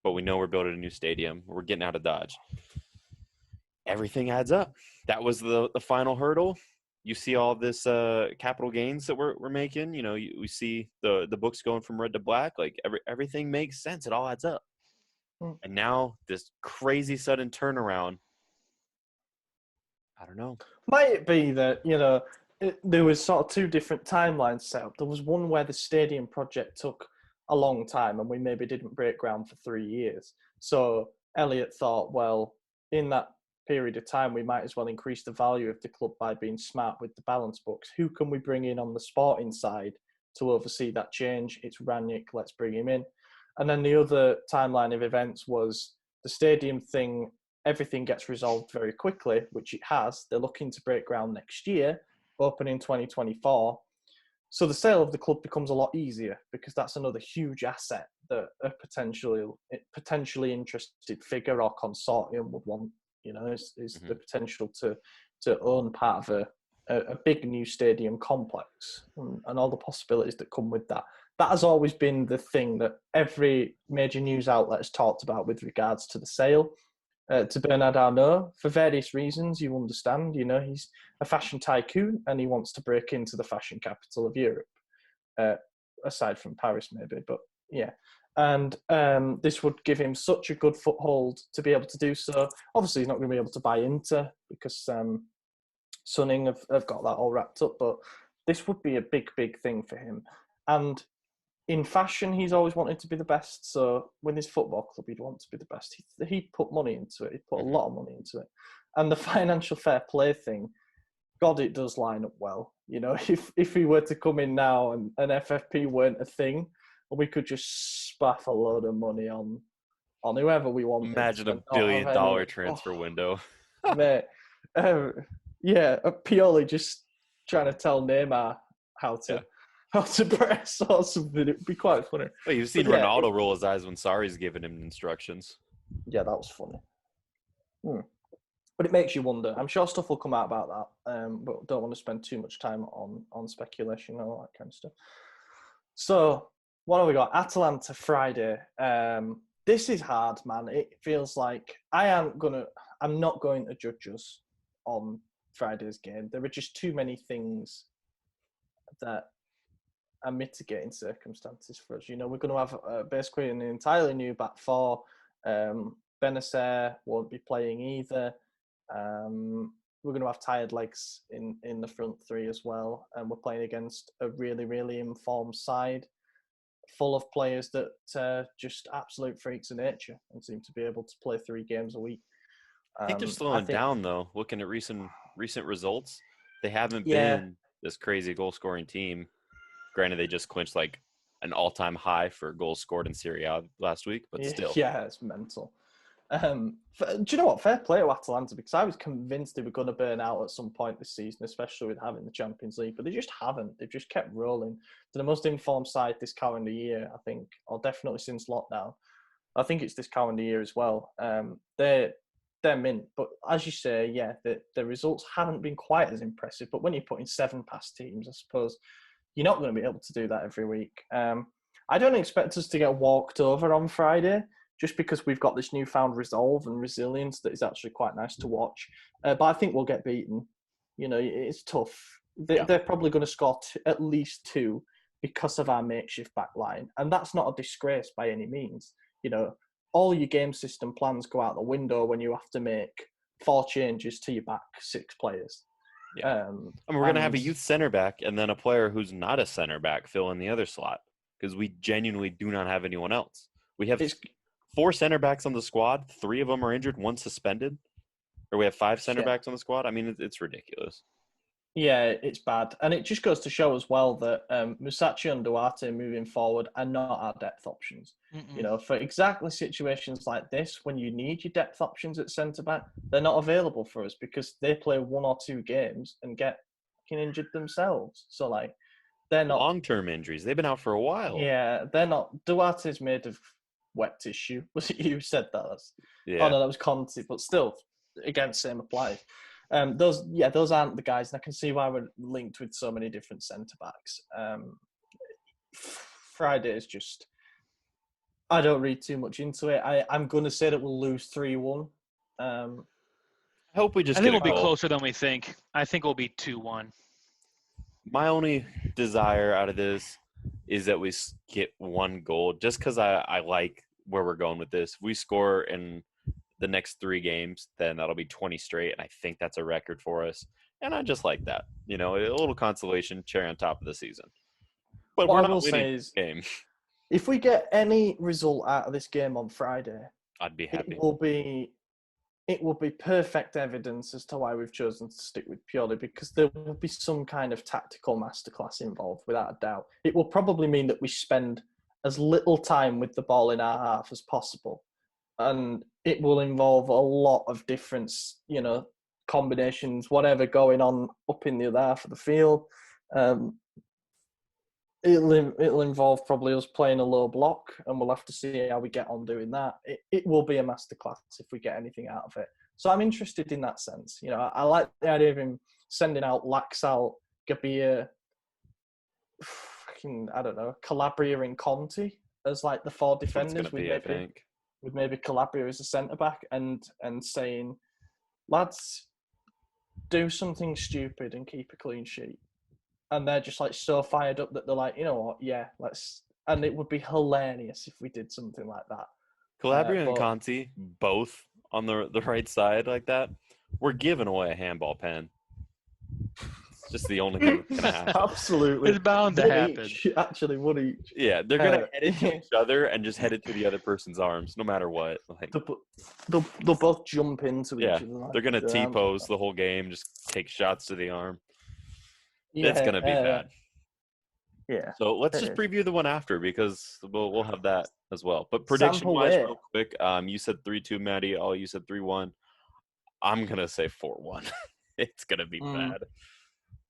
but we know we're building a new stadium. We're getting out of Dodge. Everything adds up. That was the final hurdle. You see all this capital gains that we're making. We see the books going from red to black. Like everything makes sense. It all adds up. And now this crazy sudden turnaround. I don't know. Might it be that, there was sort of two different timelines set up. There was one where the stadium project took a long time and we maybe didn't break ground for 3 years. So Elliot thought, well, in that period of time, we might as well increase the value of the club by being smart with the balance books. Who can we bring in on the sporting side to oversee that change? It's Rangnick. Let's bring him in. And then the other timeline of events was the stadium thing everything gets resolved very quickly, which it has, they're looking to break ground next year, open in 2024. So the sale of the club becomes a lot easier because that's another huge asset that a potentially interested figure or consortium would want. Is the potential to own part of a big new stadium complex and all the possibilities that come with that. That has always been the thing that every major news outlet has talked about with regards to the sale. To Bernard Arnault, for various reasons, you understand. He's a fashion tycoon and he wants to break into the fashion capital of Europe, aside from Paris maybe, but yeah. And this would give him such a good foothold to be able to do so. Obviously, he's not going to be able to buy Inter because Sunning have got that all wrapped up, but this would be a big, big thing for him. And in fashion, he's always wanted to be the best. So with his football club, he'd want to be the best. He'd put money into it. He'd put a lot of money into it. And the financial fair play thing, God, it does line up well. If he were to come in now and an FFP weren't a thing, and we could just spaff a load of money on whoever we want. Imagine $1 billion transfer window. Mate, Pioli just trying to tell Neymar how to press or something. It'd be quite funny. Well, you've seen Ronaldo roll his eyes when Sarri's giving him instructions. Yeah, that was funny. But it makes you wonder. I'm sure stuff will come out about that, but don't want to spend too much time on speculation and all that kind of stuff. So, what have we got? Atalanta Friday. This is hard, man. It feels like I'm not going to judge us on Friday's game. There are just too many things that are mitigating circumstances for us. We're going to have basically an entirely new back four. Benacer won't be playing either. We're going to have tired legs in the front three as well. And we're playing against a really, really informed side full of players that just absolute freaks of nature and seem to be able to play 3 games a week. I think they're slowing down, though. Looking at recent results, they haven't been this crazy goal-scoring team. Granted, they just clinched like an all-time high for goals scored in Serie A last week, but still. Yeah, it's mental. Do you know what? Fair play to Atalanta, because I was convinced they were going to burn out at some point this season, especially with having the Champions League, but they just haven't. They've just kept rolling. They're the most informed side this calendar year, I think, or definitely since lockdown. I think it's this calendar year as well. They're mint, but as you say, the results haven't been quite as impressive. But when you're putting 7 past teams, I suppose you're not going to be able to do that every week. I don't expect us to get walked over on Friday, just because we've got this newfound resolve and resilience that is actually quite nice to watch. But I think we'll get beaten. It's tough. They're probably going to score at least 2 because of our makeshift back line. And that's not a disgrace by any means. All your game system plans go out the window when you have to make 4 changes to your back 6 players. Yeah. We're going to have a youth center back and then a player who's not a center back fill in the other slot, because we genuinely do not have anyone else. We have 4 center backs on the squad. 3 of them are injured, 1 suspended. Or we have 5 center backs on the squad. I mean, it's ridiculous. Yeah, it's bad. And it just goes to show as well that Musachi and Duarte moving forward are not our depth options. For exactly situations like this, when you need your depth options at centre-back, they're not available for us because they play 1 or 2 games and get injured themselves. So, they're not... Long-term injuries. They've been out for a while. Yeah, they're not... Duarte's made of wet tissue. Was it you who said that? Yeah. Oh, no, that was Conte. But still, again, same applies. Those aren't the guys, and I can see why we're linked with so many different centre backs. Friday is just, I don't read too much into it. I'm going to say that we'll lose 3-1. I hope we just. I think get we'll a be goal. closer than we think. I think we'll be 2-1. My only desire out of this is that we get 1 goal, just because I like where we're going with this. If we score in the next 3 games, then that'll be 20 straight, and I think that's a record for us. And I just like that. A little consolation, cherry on top of the season. But what we're I will not winning say is, the game. if we get any result out of this game on Friday, I'd be happy. It will be perfect evidence as to why we've chosen to stick with Pioli, because there will be some kind of tactical masterclass involved, without a doubt. It will probably mean that we spend as little time with the ball in our half as possible. And it will involve a lot of different, combinations, whatever going on up in the other half of the field. It'll involve probably us playing a low block, and we'll have to see how we get on doing that. It will be a masterclass if we get anything out of it. So I'm interested in that sense. I like the idea of him sending out Laxalt, Gabia, I don't know, Calabria and Conti as like the four defenders with maybe Calabria as a centre back, and saying, lads, do something stupid and keep a clean sheet. And they're just like so fired up that they're like, you know what, yeah, let's. And it would be hilarious if we did something like that. Calabria and Conti, both on the right side like that, we're giving away a handball pen. It's just the only thing that's going to happen. Absolutely. It's bound to happen. Actually, one each. Yeah, they're going to head it to each other and just head it to the other person's arms, no matter what. Like, they'll both jump into each other. They're going to T-pose the whole game, just take shots to the arm. It's going to be bad. Yeah. So let's just preview the one after, because we'll have that as well. But prediction-wise, real quick, you said 3-2, Maddie. You said 3-1. I'm going to say 4-1. It's going to be bad.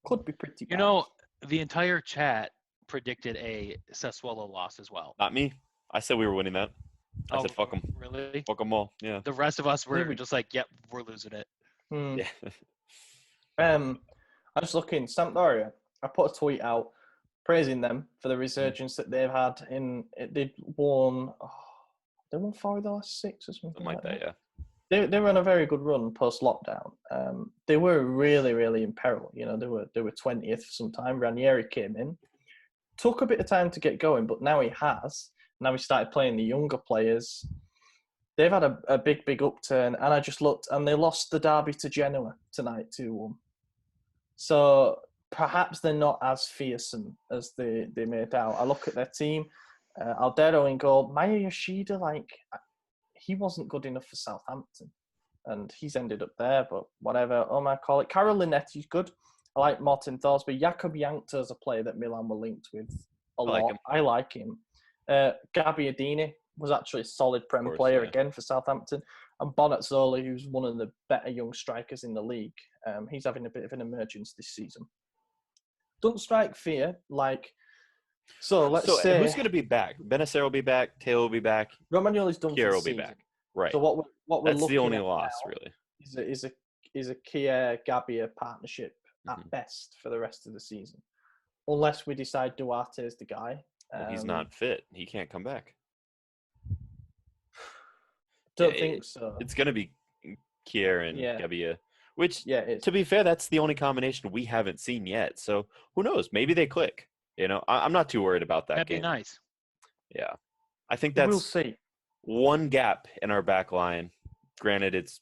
Could be pretty bad. The entire chat predicted a Sassuolo loss as well. Not me. I said we were winning that. I said fuck them. Really? Fuck them all. Yeah. The rest of us were just like, yep, we're losing it. Yeah. I was looking, Sampdoria, I put a tweet out praising them for the resurgence that they've had they've won 4 of the last 6 or something like that. Yeah. They were on a very good run post-lockdown. They were really, really in peril. They were 20th for some time. Ranieri came in. Took a bit of time to get going, but now he has. Now he started playing the younger players. They've had a big, big upturn. And I just looked, and they lost the derby to Genoa tonight 2-1. So perhaps they're not as fearsome as they made out. I look at their team. Aldero in goal. Maya Yoshida, he wasn't good enough for Southampton, and he's ended up there, but whatever. Omar call it. Carol Linetti's good. I like Martin Thorsby. Jakub Jankto is a player that Milan were linked with a lot. I like him. Gabbiadini was actually a solid Prem player again for Southampton. And Bonazzoli, who's one of the better young strikers in the league. He's having a bit of an emergence this season. Don't strike fear, So let's say... who's going to be back? Benacer will be back. Teo will be back. Romagnoli's done Kier for the will be season. back. Right. So what we're That's looking the only at loss, now really. Is a Kier-Gabbia partnership at best for the rest of the season. Unless we decide Duarte is the guy. He's not fit. He can't come back. Don't think so. It's going to be Kier and Gabbia. Which, to be fair, that's the only combination we haven't seen yet. So who knows? Maybe they click. I'm not too worried about that That'd game. be nice. Yeah. I think that's we'll see. One gap in our back line. Granted, it's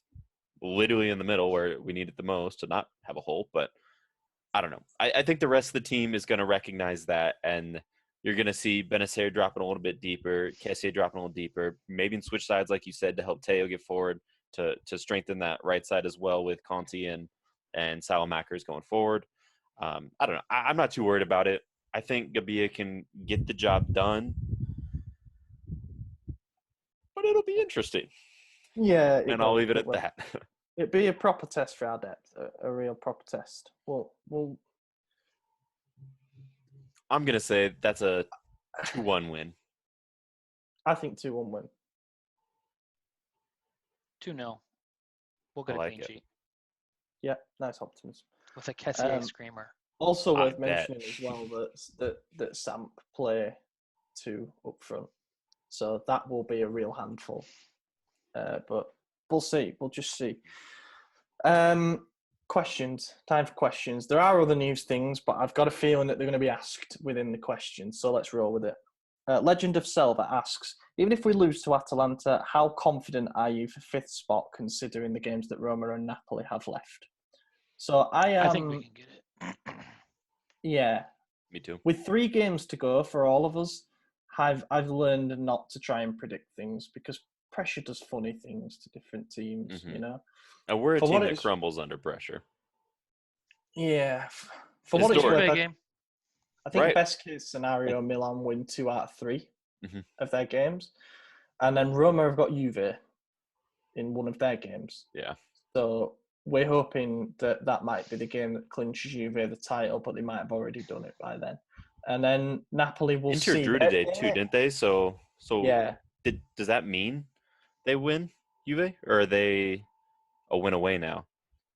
literally in the middle where we need it the most to not have a hole. But I don't know. I think the rest of the team is going to recognize that. And you're going to see Benacer dropping a little bit deeper, Kessie dropping a little deeper, maybe in switch sides, like you said, to help Teo get forward. To strengthen that right side as well with Conti and Salamakers going forward. I don't know. I'm not too worried about it. I think Gabbia can get the job done. But it'll be interesting. Yeah. And I'll leave it at that. It'd be a proper test for our depth, a real proper test. Well, I'm going to say that's a 2-1 win. I think 2-1 win. 2-0. We'll get a clean sheet. Yeah, nice optimism. With a Kessier screamer. Also worth mentioning as well that Samp play 2 up front. So that will be a real handful. But we'll see. We'll just see. Questions. Time for questions. There are other news things, but I've got a feeling that they're going to be asked within the questions. So let's roll with it. Legend of Selva asks, even if we lose to Atalanta, how confident are you for 5th spot considering the games that Roma and Napoli have left? So I think we can get it. Yeah. Me too. With 3 games to go for all of us, I've learned not to try and predict things because pressure does funny things to different teams, And we're a team that crumbles under pressure. Yeah. For what it's worth, I think Right. best case scenario, Milan win 2 out of 3 of their games. And then Roma have got Juve in one of their games. Yeah. So we're hoping that might be the game that clinches Juve the title, but they might have already done it by then. And then Napoli will Inter see. drew today too, didn't they? So yeah. Does that mean they win, Juve, or are they a win away now?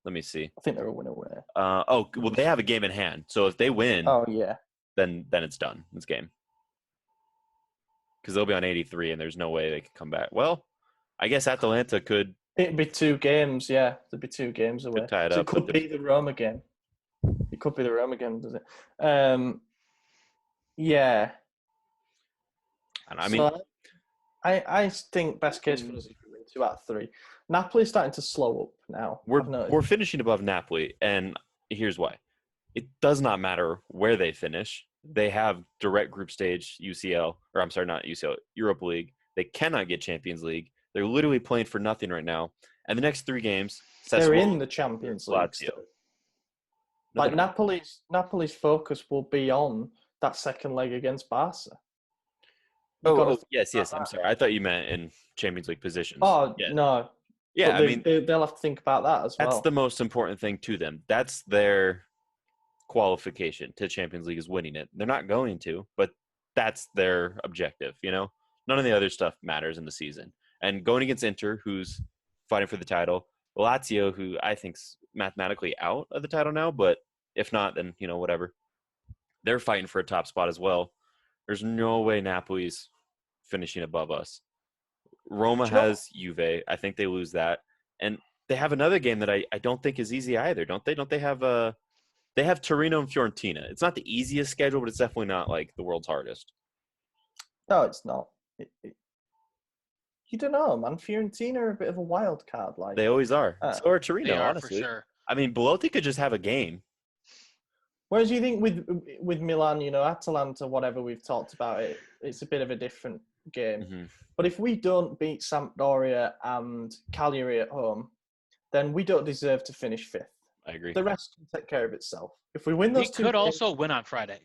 Let me see. I think they're a win away. Well, they have a game in hand. So if they win, then it's done. It's game. Because they'll be on 83, and there's no way they could come back. Well, I guess Atalanta could. It'd be 2 games, yeah. There'd be 2 games away. Tie it so up, it could be the Roma game. It could be the Roma game, does it? Yeah. And I mean, I think best case for us is 2 out of 3. Napoli's starting to slow up now. We're finishing above Napoli, and here's why. It does not matter where they finish. They have direct group stage Europa League. They cannot get Champions League. They're literally playing for nothing right now. And the next 3 games, they're in the Champions League. Lazio. Like Napoli's focus will be on that second leg against Barca. Yes. I'm sorry. I thought you meant in Champions League positions. Oh, yeah. No. Yeah, they'll have to think about that as well. That's the most important thing to them. That's their qualification to Champions League is winning it. They're not going to, but that's their objective, None of the other stuff matters in the season. And going against Inter, who's fighting for the title, Lazio, who I think's mathematically out of the title now, but if not, then, whatever. They're fighting for a top spot as well. There's no way Napoli's finishing above us. Roma has Juve. I think they lose that. And they have another game that I don't think is easy either, don't they? Don't they have they have Torino and Fiorentina. It's not the easiest schedule, but it's definitely not like the world's hardest. No, it's not. You don't know, man. Fiorentina are a bit of a wild card. Like they always are. So are Torino, honestly. For sure. I mean, Belotti could just have a game. Whereas you think with Milan, Atalanta, whatever we've talked about it, it's a bit of a different game. Mm-hmm. But if we don't beat Sampdoria and Cagliari at home, then we don't deserve to finish 5th. I agree. The rest can take care of itself. If we win those 2 we could games, also win on Friday.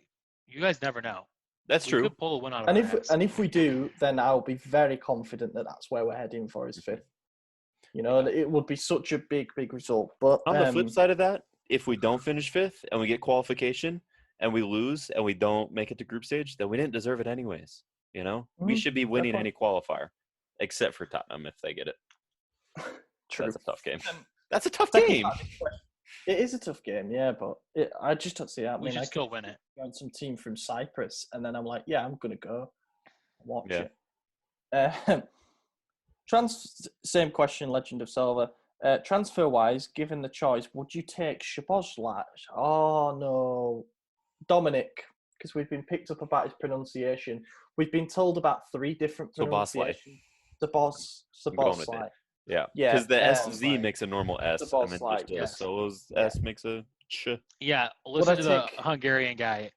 You guys never know. That's true. We could pull a win out of and if we do, then I'll be very confident that that's where we're heading for is 5th. It would be such a big result. But on the flip side of that, if we don't finish 5th and we get qualification and we lose and we don't make it to group stage, then we didn't deserve it anyways. We should be winning any qualifier, except for Tottenham if they get it. True. That's a tough game. That's a tough game. It is a tough game, yeah, but I just don't see that. We should still win it. On some team from Cyprus, and then I'm like, yeah, I'm gonna go watch it. Same question, Legend of Silver. Transfer-wise, given the choice, would you take Szoboszlai? Oh no, Dominic, because we've been picked up about his pronunciation. We've been told about 3 different pronunciations. Szoboszlai. Yeah, because the SZ makes a normal S, and then just the solo S makes a ch. Yeah, listen to the Hungarian guy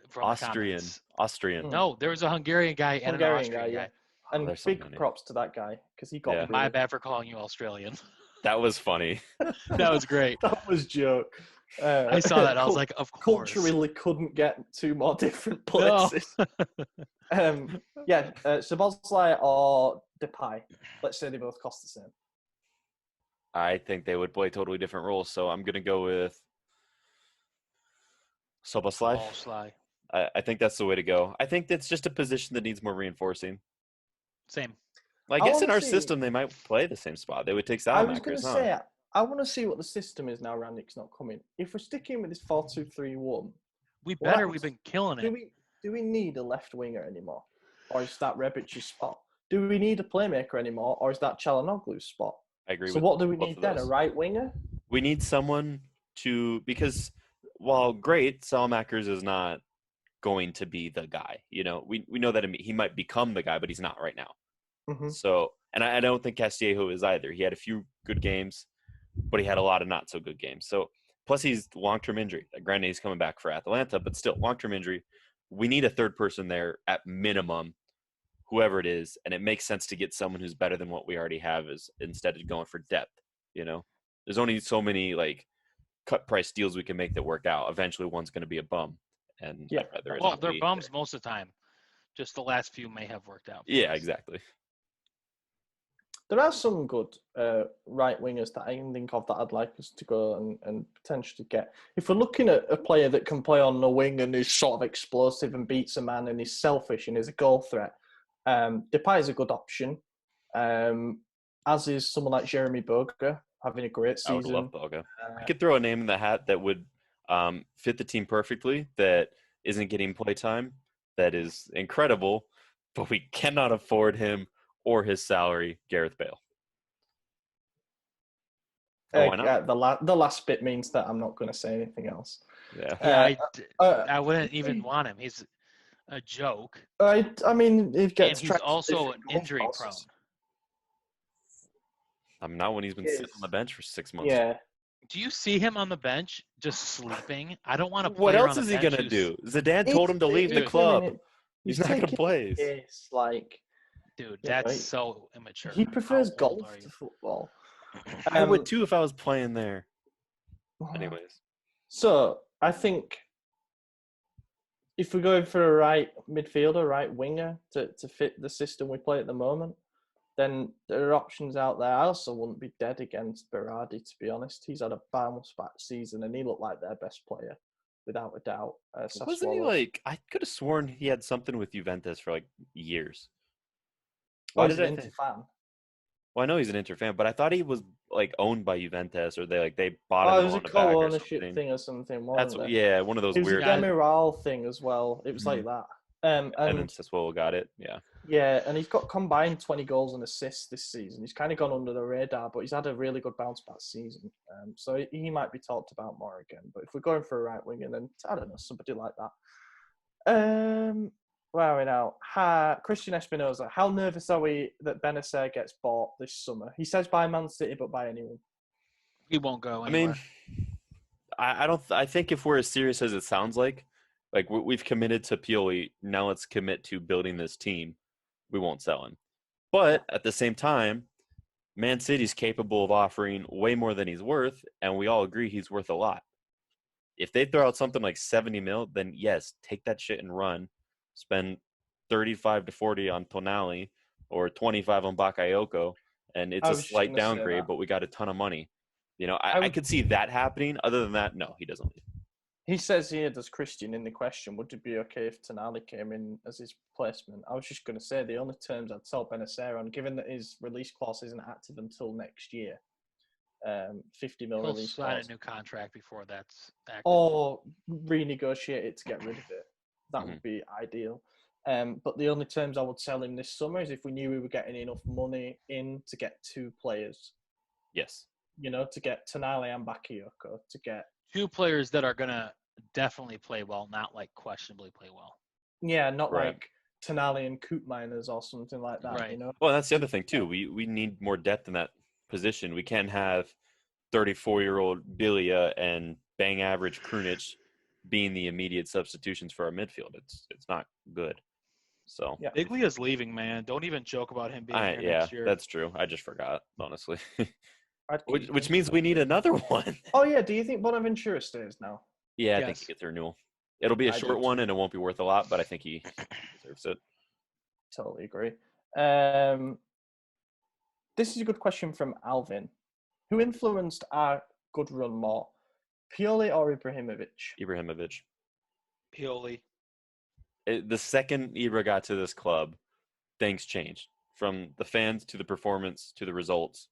from Austrian. No, there was a Hungarian guy and an Austrian guy. And big props to that guy, because he got my bad for calling you Australian. That was funny. That was great. That was joke. I saw that. I was like, of course. Culturally couldn't get 2 more different places. No. Szoboszlai or Depay. Let's say they both cost the same. I think they would play totally different roles, so I'm going to go with Szoboszlai. I think that's the way to go. I think that's just a position that needs more reinforcing. Same. Well, I guess in our system, they might play the same spot. They would take Salamakers. I was going to say, I want to see what the system is now Rangnick's not coming. If we're sticking with this 4-2-3-1... We've been killing it. Do we need a left winger anymore? Or is that Rebic's spot? Do we need a playmaker anymore? Or is that Çalhanoğlu's spot? I agree. So what do we need then? A right winger? We need someone because while great, Salamakers is not going to be the guy. We know that he might become the guy, but he's not right now. Mm-hmm. So, and I don't think Castillejo is either. He had a few good games, but he had a lot of not so good games. So, plus he's long-term injury. Granted, he's coming back for Atalanta, but still long-term injury. We need a third person there at minimum, whoever it is, and it makes sense to get someone who's better than what we already have instead of going for depth. There's only so many cut price deals we can make that work out. Eventually, one's going to be a bum, and they're bums most of the time. Just the last few may have worked out. Yeah, exactly. There are some good right wingers that I can think of that I'd like us to go and potentially get. If we're looking at a player that can play on the wing and is sort of explosive and beats a man and is selfish and is a goal threat, Depay is a good option. As is someone like Jeremy Boga, having a great season. I would love Boga. I could throw a name in the hat that would fit the team perfectly, that isn't getting play time, that is incredible, but we cannot afford him or his salary, Gareth Bale. Why not? The last bit means that I'm not going to say anything else. Yeah, I wouldn't even want him. He's a joke. I mean, he gets. And he's also injury prone. I'm not when he's been sitting on the bench for 6 months. Yeah. Do you see him on the bench just sleeping? I don't want to play. What else is he going to do? Zidane told him to leave the club. He's not going to play. It's like, dude, that's so immature. He prefers golf to football. I would too if I was playing there. Anyways. So, I think if we're going for a right midfielder, right winger to fit the system we play at the moment, then there are options out there. I also wouldn't be dead against Berardi, to be honest. He's had a bounce back season and he looked like their best player, without a doubt. Wasn't he like, I could have sworn he had something with Juventus for like years. Why he's an Inter fan. Well, I know he's an Inter fan, but I thought he was like owned by Juventus, or they bought him. It was a co-ownership thing or something. Wasn't it? One of those weird. It was weird. a Demiral thing as well. It was like that. And then Sassuolo got it. Yeah. Yeah, and he's got combined 20 goals and assists this season. He's kind of gone under the radar, but he's had a really good bounce back season. So he might be talked about more again. But if we're going for a right winger, then I don't know, somebody like that. Where are we now? Christian Espinoza. How nervous are we that Benacer gets bought this summer? He says by Man City, but by anyone. He won't go anywhere. I mean, I think if we're as serious as it sounds like we've committed to Pioli, now let's commit to building this team. We won't sell him. But at the same time, Man City's capable of offering way more than he's worth, and we all agree he's worth a lot. If they throw out something like 70 mil, then yes, take that shit and run. Spend 35 to 40 on Tonali or 25 on Bakayoko, and it's a slight downgrade, but we got a ton of money. You know, I could see that happening. Other than that, no, he doesn't leave. He says here, does Christian in the question, would it be okay if Tonali came in as his replacement? I was just going to say the only terms I'd sell Benacer on, given that his release clause isn't active until next year, 50 mil release clause. He'll sign a new contract before that's active. Or renegotiate it to get rid of it. That would be ideal. But the only terms I would sell him this summer is if we knew we were getting enough money in to get two players. Yes. You know, to get Tonali and Bakayoko, to get two players that are going to definitely play well, not like questionably play well. Yeah, not like Tonali and Koopmeiners or something like that, right. You know? Well, that's the other thing, too. We need more depth in that position. We can't have 34-year-old Bilia and bang average Krunic being the immediate substitutions for our midfield. It's not good. So Biglia's leaving, man. Don't even joke about him being here next year. That's true. I just forgot, honestly. Which means we need another one. Oh, yeah. Do you think Bonaventura stays now? Yeah, I think he gets a renewal. It'll be a short one, and it won't be worth a lot, but I think he deserves it. Totally agree. This is a good question from Alvin. Who influenced our good run more, Pioli or Ibrahimovic? Ibrahimovic. Pioli. The second Ibra got to this club, things changed. From the fans to the performance to the results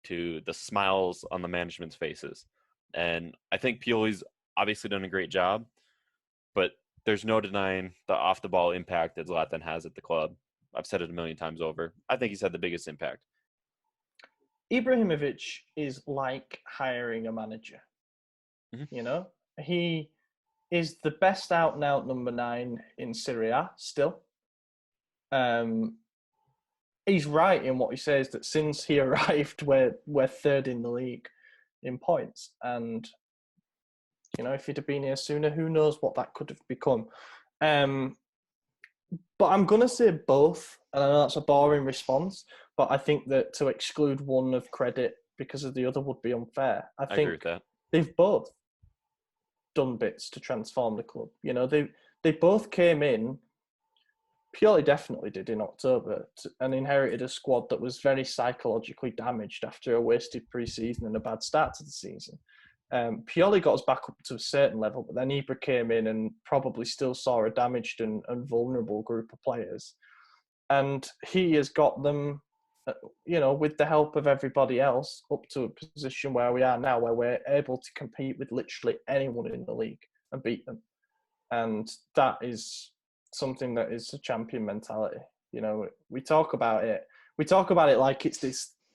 to the smiles on the management's faces. And I think Pioli's obviously done a great job, but there's no denying the off-the-ball impact that Zlatan has at the club. I've said it a million times over. I think he's had the biggest impact. Ibrahimovic is like hiring a manager. Mm-hmm. You know? He is the best out-and-out number 9 in Serie A still. He's right in what he says, that since he arrived, we're third in the league in points. And, you know, if he'd have been here sooner, who knows what that could have become. But I'm going to say both. And I know that's a boring response, but I think that to exclude one of credit because of the other would be unfair. I think agree with that. They've both done bits to transform the club. You know, they both came in Pioli definitely did in October and inherited a squad that was very psychologically damaged after a wasted pre-season and a bad start to the season. Pioli got us back up to a certain level, but then Ibra came in and probably still saw a damaged and vulnerable group of players. And he has got them, with the help of everybody else, up to a position where we are now, where we're able to compete with literally anyone in the league and beat them. And that is something that is a champion mentality. We talk about it. We talk about it like it's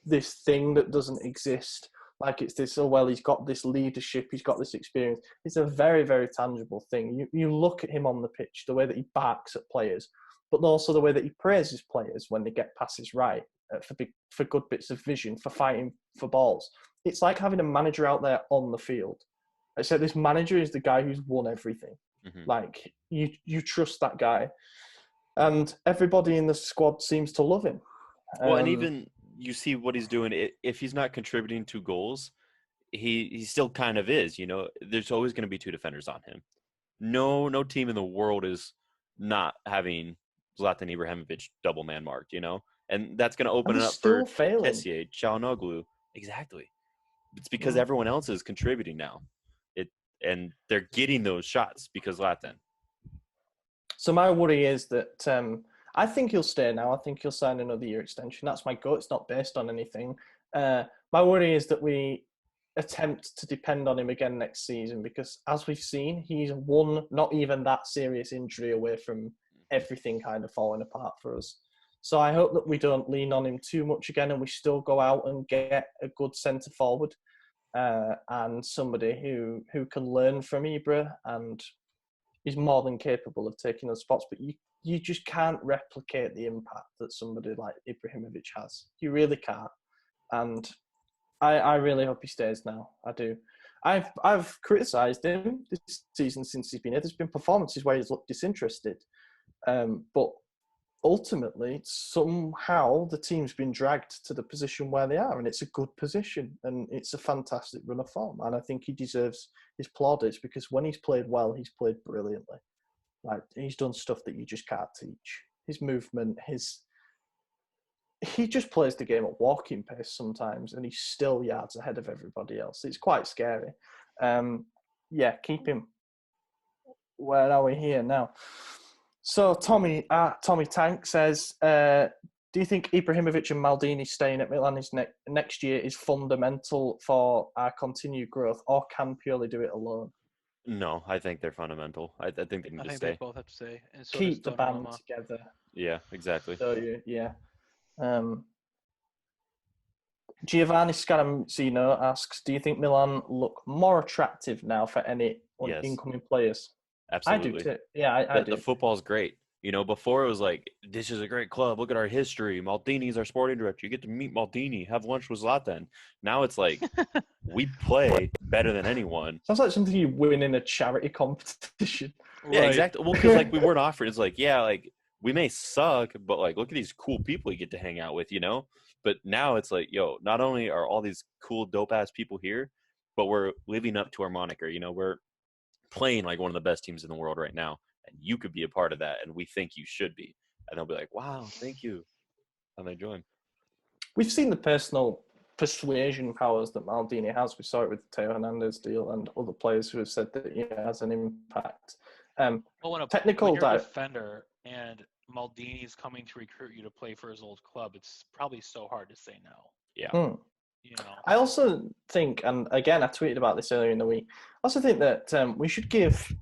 this thing that doesn't exist. Like it's this, he's got this leadership, he's got this experience. It's a very, very tangible thing. You look at him on the pitch, the way that he barks at players, but also the way that he praises players when they get passes right, for good bits of vision, for fighting for balls. It's like having a manager out there on the field. Except this manager is the guy who's won everything. Mm-hmm. Like, you trust that guy. And everybody in the squad seems to love him. Well, and even you see what he's doing. If he's not contributing to goals, he still kind of is. There's always going to be two defenders on him. No team in the world is not having Zlatan Ibrahimovic double man marked. And that's going to open it up for Kessie, Çalhanoğlu. Exactly. It's because everyone else is contributing now. And they're getting those shots because Zlatan. So my worry is that I think he'll stay now. I think he'll sign another year extension. That's my gut. It's not based on anything. My worry is that we attempt to depend on him again next season because, as we've seen, he's one not even that serious injury away from everything kind of falling apart for us. So I hope that we don't lean on him too much again and we still go out and get a good centre forward. And somebody who can learn from Ibra and is more than capable of taking those spots. But you just can't replicate the impact that somebody like Ibrahimovic has. You really can't. And I really hope he stays now. I do. I've criticised him this season since he's been here. There's been performances where he's looked disinterested. But ultimately, somehow the team's been dragged to the position where they are, and it's a good position, and it's a fantastic run of form. And I think he deserves his plaudits because when he's played well, he's played brilliantly. Like, he's done stuff that you just can't teach. His movement, he just plays the game at walking pace sometimes, and he's still yards ahead of everybody else. It's quite scary. Keep him. Where are we here now? So Tommy Tank says, do you think Ibrahimovic and Maldini staying at Milan next year is fundamental for our continued growth, or can Pioli do it alone? No, I think they're fundamental. I think they need to stay. They both have to stay. And so keep the band together. Yeah, exactly. So Giovanni Scaramuzzino asks, do you think Milan look more attractive now for any incoming players? Absolutely. I do too. Yeah, I do. The football's great. Before it was like, this is a great club. Look at our history. Maldini's our sporting director. You get to meet Maldini, have lunch with Zlatan. Now it's like, we play better than anyone. Sounds like something you win in a charity competition. Yeah, right. Exactly. Well, because we weren't offered. It's like, we may suck, but look at these cool people you get to hang out with, But now it's like, not only are all these cool, dope-ass people here, but we're living up to our moniker. We're playing like one of the best teams in the world right now, and you could be a part of that, and we think you should be. And they'll be like, wow, thank you. And they join. We've seen the personal persuasion powers that Maldini has. We saw it with the Teo Hernandez deal and other players who have said that he has an impact. When you're a defender and Maldini's coming to recruit you to play for his old club, it's probably so hard to say no. Yeah. I also think, and again, I tweeted about this earlier in the week, I also think that we should give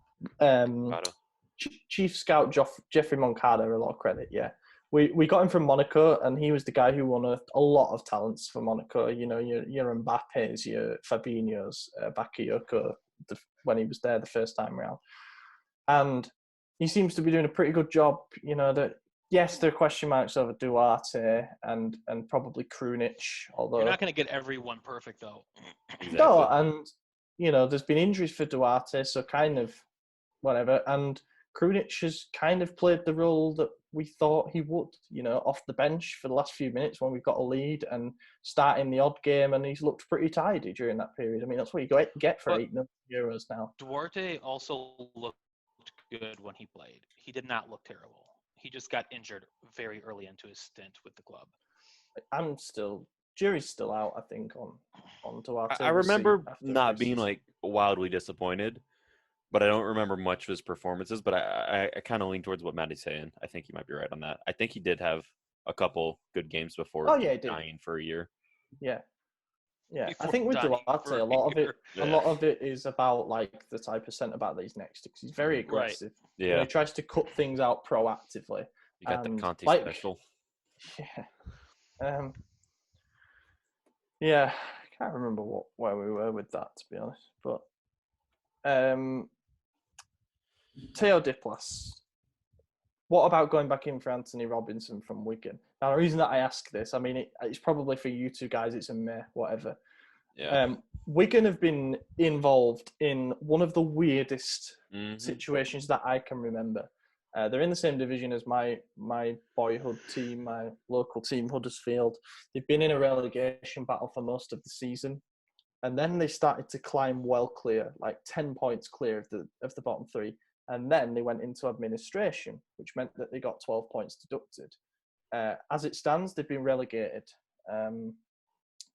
Chief Scout Jeffrey Moncada a lot of credit, yeah. We got him from Monaco, and he was the guy who won a lot of talents for Monaco. Your Mbappe's, your Fabinho's, Bakayoko, when he was there the first time around. And he seems to be doing a pretty good job, that yes, there are question marks over Duarte and probably Krunic, although... You're not going to get everyone perfect, though. Exactly. No, and, there's been injuries for Duarte, so kind of whatever. And Krunic has kind of played the role that we thought he would, off the bench for the last few minutes when we've got a lead and starting the odd game, and he's looked pretty tidy during that period. I mean, that's what you get for €8 million now. Duarte also looked good when he played. He did not look terrible. he just got injured very early into his stint with the club. Jury's still out, I think, on Duarte. I remember after not this being season. like wildly disappointed, but I don't remember much of his performances. But I kind of lean towards what Maddie's saying. I think he might be right on that. I think he did have a couple good games before he did. dying for a year. Yeah. Yeah, Before I think with dying Duarte, for a lot Yeah. of it is about like the type of centre back that he's next to, because he's very aggressive. Yeah, You know, he tries to cut things out proactively. you got the and, Conte like, special. Yeah. Yeah, I can't remember where we were with that, to be honest. But Theo Diplas. What about going back in for Anthony Robinson from Wigan? Now, the reason that I ask this, I mean, it's probably for you two guys, it's a meh, whatever. Yeah. Wigan have been involved in one of the weirdest Mhm. situations that I can remember. They're in the same division as my boyhood team, my local team, Huddersfield. They've been in a relegation battle for most of the season. And then they started to climb well clear, like 10 points clear of the bottom three. And then they went into administration, which meant that they got 12 points deducted. As it stands, they've been relegated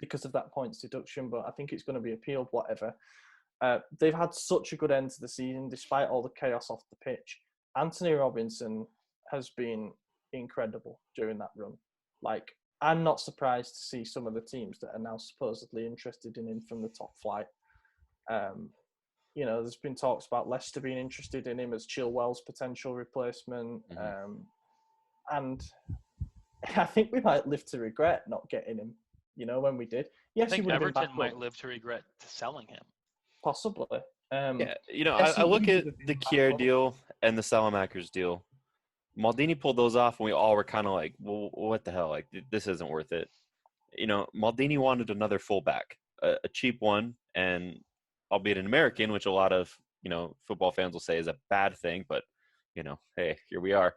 because of that points deduction, but I think it's going to be appealed, whatever. They've had such a good end to the season, despite all the chaos off the pitch. Anthony Robinson has been incredible during that run. Like, I'm not surprised to see some of the teams that are now supposedly interested in him from the top flight. You know, there's been talks about Leicester being interested in him as Chilwell's potential replacement. And I think we might live to regret not getting him, you know, when we did. Yes, I he think would have been Everton back might up, live to regret selling him. possibly. Yeah, you know, yes, I look he at would have been the back Kier up. deal and the Salamakers deal. Maldini pulled those off, and we all were kind of like, well, what the hell? Like, this isn't worth it. You know, Maldini wanted another fullback, a cheap one, and albeit an American, which a lot of, you know, football fans will say is a bad thing, but, you know, hey, here we are.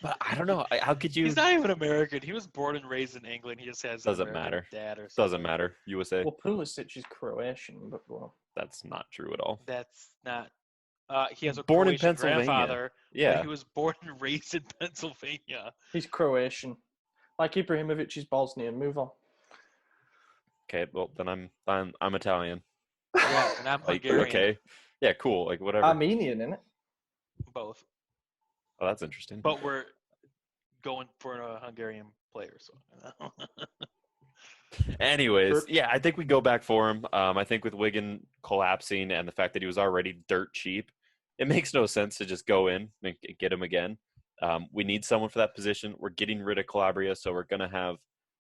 But I don't know. How could you? He's not even American. He was born and raised in England. He just has an Doesn't American matter. dad or something. Doesn't matter. USA. Well, Pulisic is Croatian, but well. That's not true at all. That's not. He has a Born in Croatian Pennsylvania. grandfather, Yeah. but he was born and raised in Pennsylvania. He's Croatian. Like Ibrahimovic is Bosnian. Move on. Okay, well then I'm Italian. Yeah, and I'm Like, Hungarian. okay, yeah, cool. Like whatever. Armenian, innit? Both. Oh, that's interesting. But we're going for a Hungarian player. So. Anyways, yeah, I think we go back for him. I think with Wigan collapsing and the fact that he was already dirt cheap, it makes no sense to just go in and get him again. We need someone for that position. We're getting rid of Calabria, so we're going to have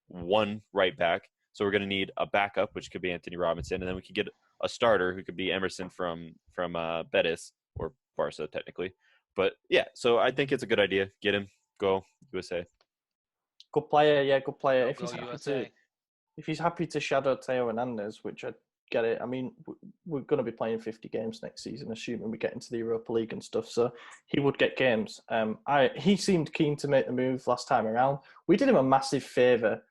one right back. So we're going to need a backup, which could be Anthony Robinson, and then we could get a starter who could be Emerson from Betis or Barca technically. But yeah, so I think it's a good idea. Get him, go USA. Good player, yeah, good player. Go If he's happy to shadow Teo Hernandez, which I get it. I mean, we're going to be playing 50 games next season, assuming we get into the Europa League and stuff. So he would get games. He seemed keen to make the move last time around. We did him a massive favour.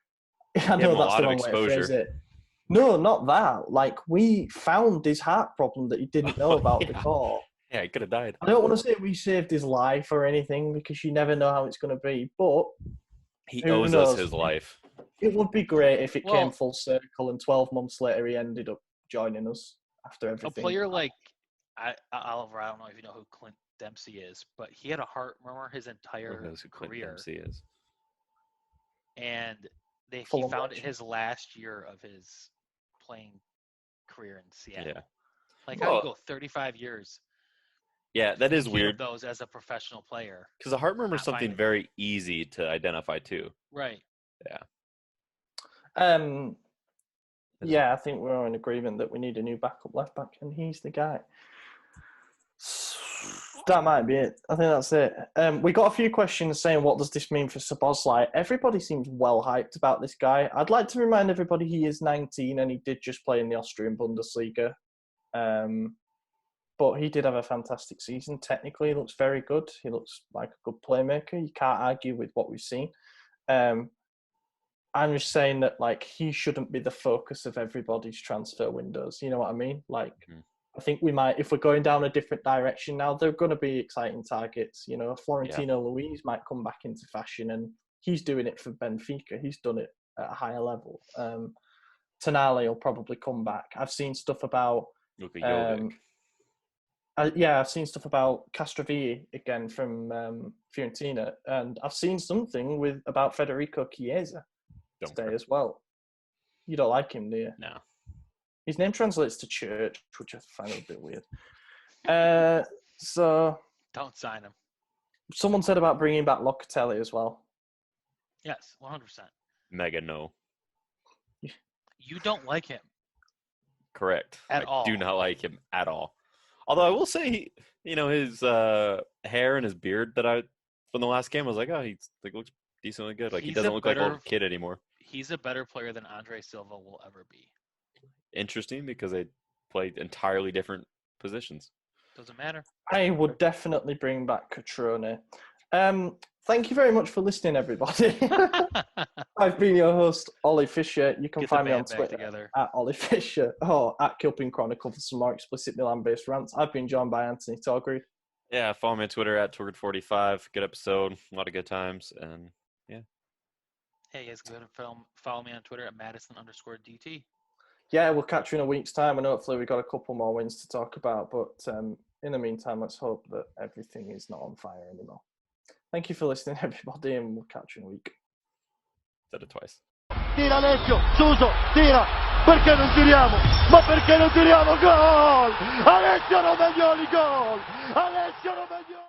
I know that's the wrong way to phrase it. No, not that. Like, we found his heart problem that he didn't know about before. Yeah, he could have died. I don't want to say we saved his life or anything, because you never know how it's going to be. But he owes us his life. It would be great if it came full circle and 12 months later he ended up joining us after everything. A player like Oliver, I don't know if you know who Clint Dempsey is, but he had a heart murmur his entire Clint career. Dempsey is. And he found it his last year of his playing career in Seattle. Yeah. Like, how do you go 35 years? Yeah, that is weird. Those as a professional player. Because a heart murmur is something very easy to identify too. Right. Yeah. Yeah, I think we're in agreement that we need a new backup left back, and he's the guy. That might be it. I think that's it. We got a few questions saying, what does this mean for Szoboszlai? Everybody seems well hyped about this guy. I'd like to remind everybody he is 19 and he did just play in the Austrian Bundesliga. But he did have a fantastic season. Technically, he looks very good. He looks like a good playmaker. You can't argue with what we've seen. I'm just saying that, like, he shouldn't be the focus of everybody's transfer windows. You know what I mean? Like, I think we might, if we're going down a different direction now, they're going to be exciting targets. You know, Florentino Luis might come back into fashion, and he's doing it for Benfica. He's done it at a higher level. Tonali will probably come back. I've seen stuff about I've seen stuff about Castrovilli again from Fiorentina, and I've seen something about Federico Chiesa today as well. You don't like him, do you? No. His name translates to church, which I find a bit weird. So Don't sign him. someone said about bringing back Locatelli as well. Yes, 100%. Mega no. You don't like him. Correct. At all. I do not like him at all. Although I will say, his hair and his beard from the last game, I was like, oh, he looks decently good. Like, he doesn't look like a little kid anymore. He's a better player than Andre Silva will ever be. Interesting, because they played entirely different positions. Doesn't matter. I would definitely bring back Catrone. Thank you very much for listening, everybody. I've been your host, Ollie Fisher. You can find me on Twitter at Ollie Fisher or at Kilpin Chronicle for some more explicit Milan-based rants. I've been joined by Anthony Torgreed. Yeah, follow me on Twitter at Torgreed45. Good episode, a lot of good times, and yeah. Hey, you guys can follow me on Twitter at Madison_DT. Yeah, we'll catch you in a week's time, and hopefully we've got a couple more wins to talk about. But in the meantime, let's hope that everything is not on fire anymore. Thank you for listening, everybody, and we'll catch you in a week. Said it twice. Tira Alessio, Suso, tira, perché non tiriamo? Ma perché non tiriamo? Gol! Alessio Romagnoli, gol! Alessio Romagnoli!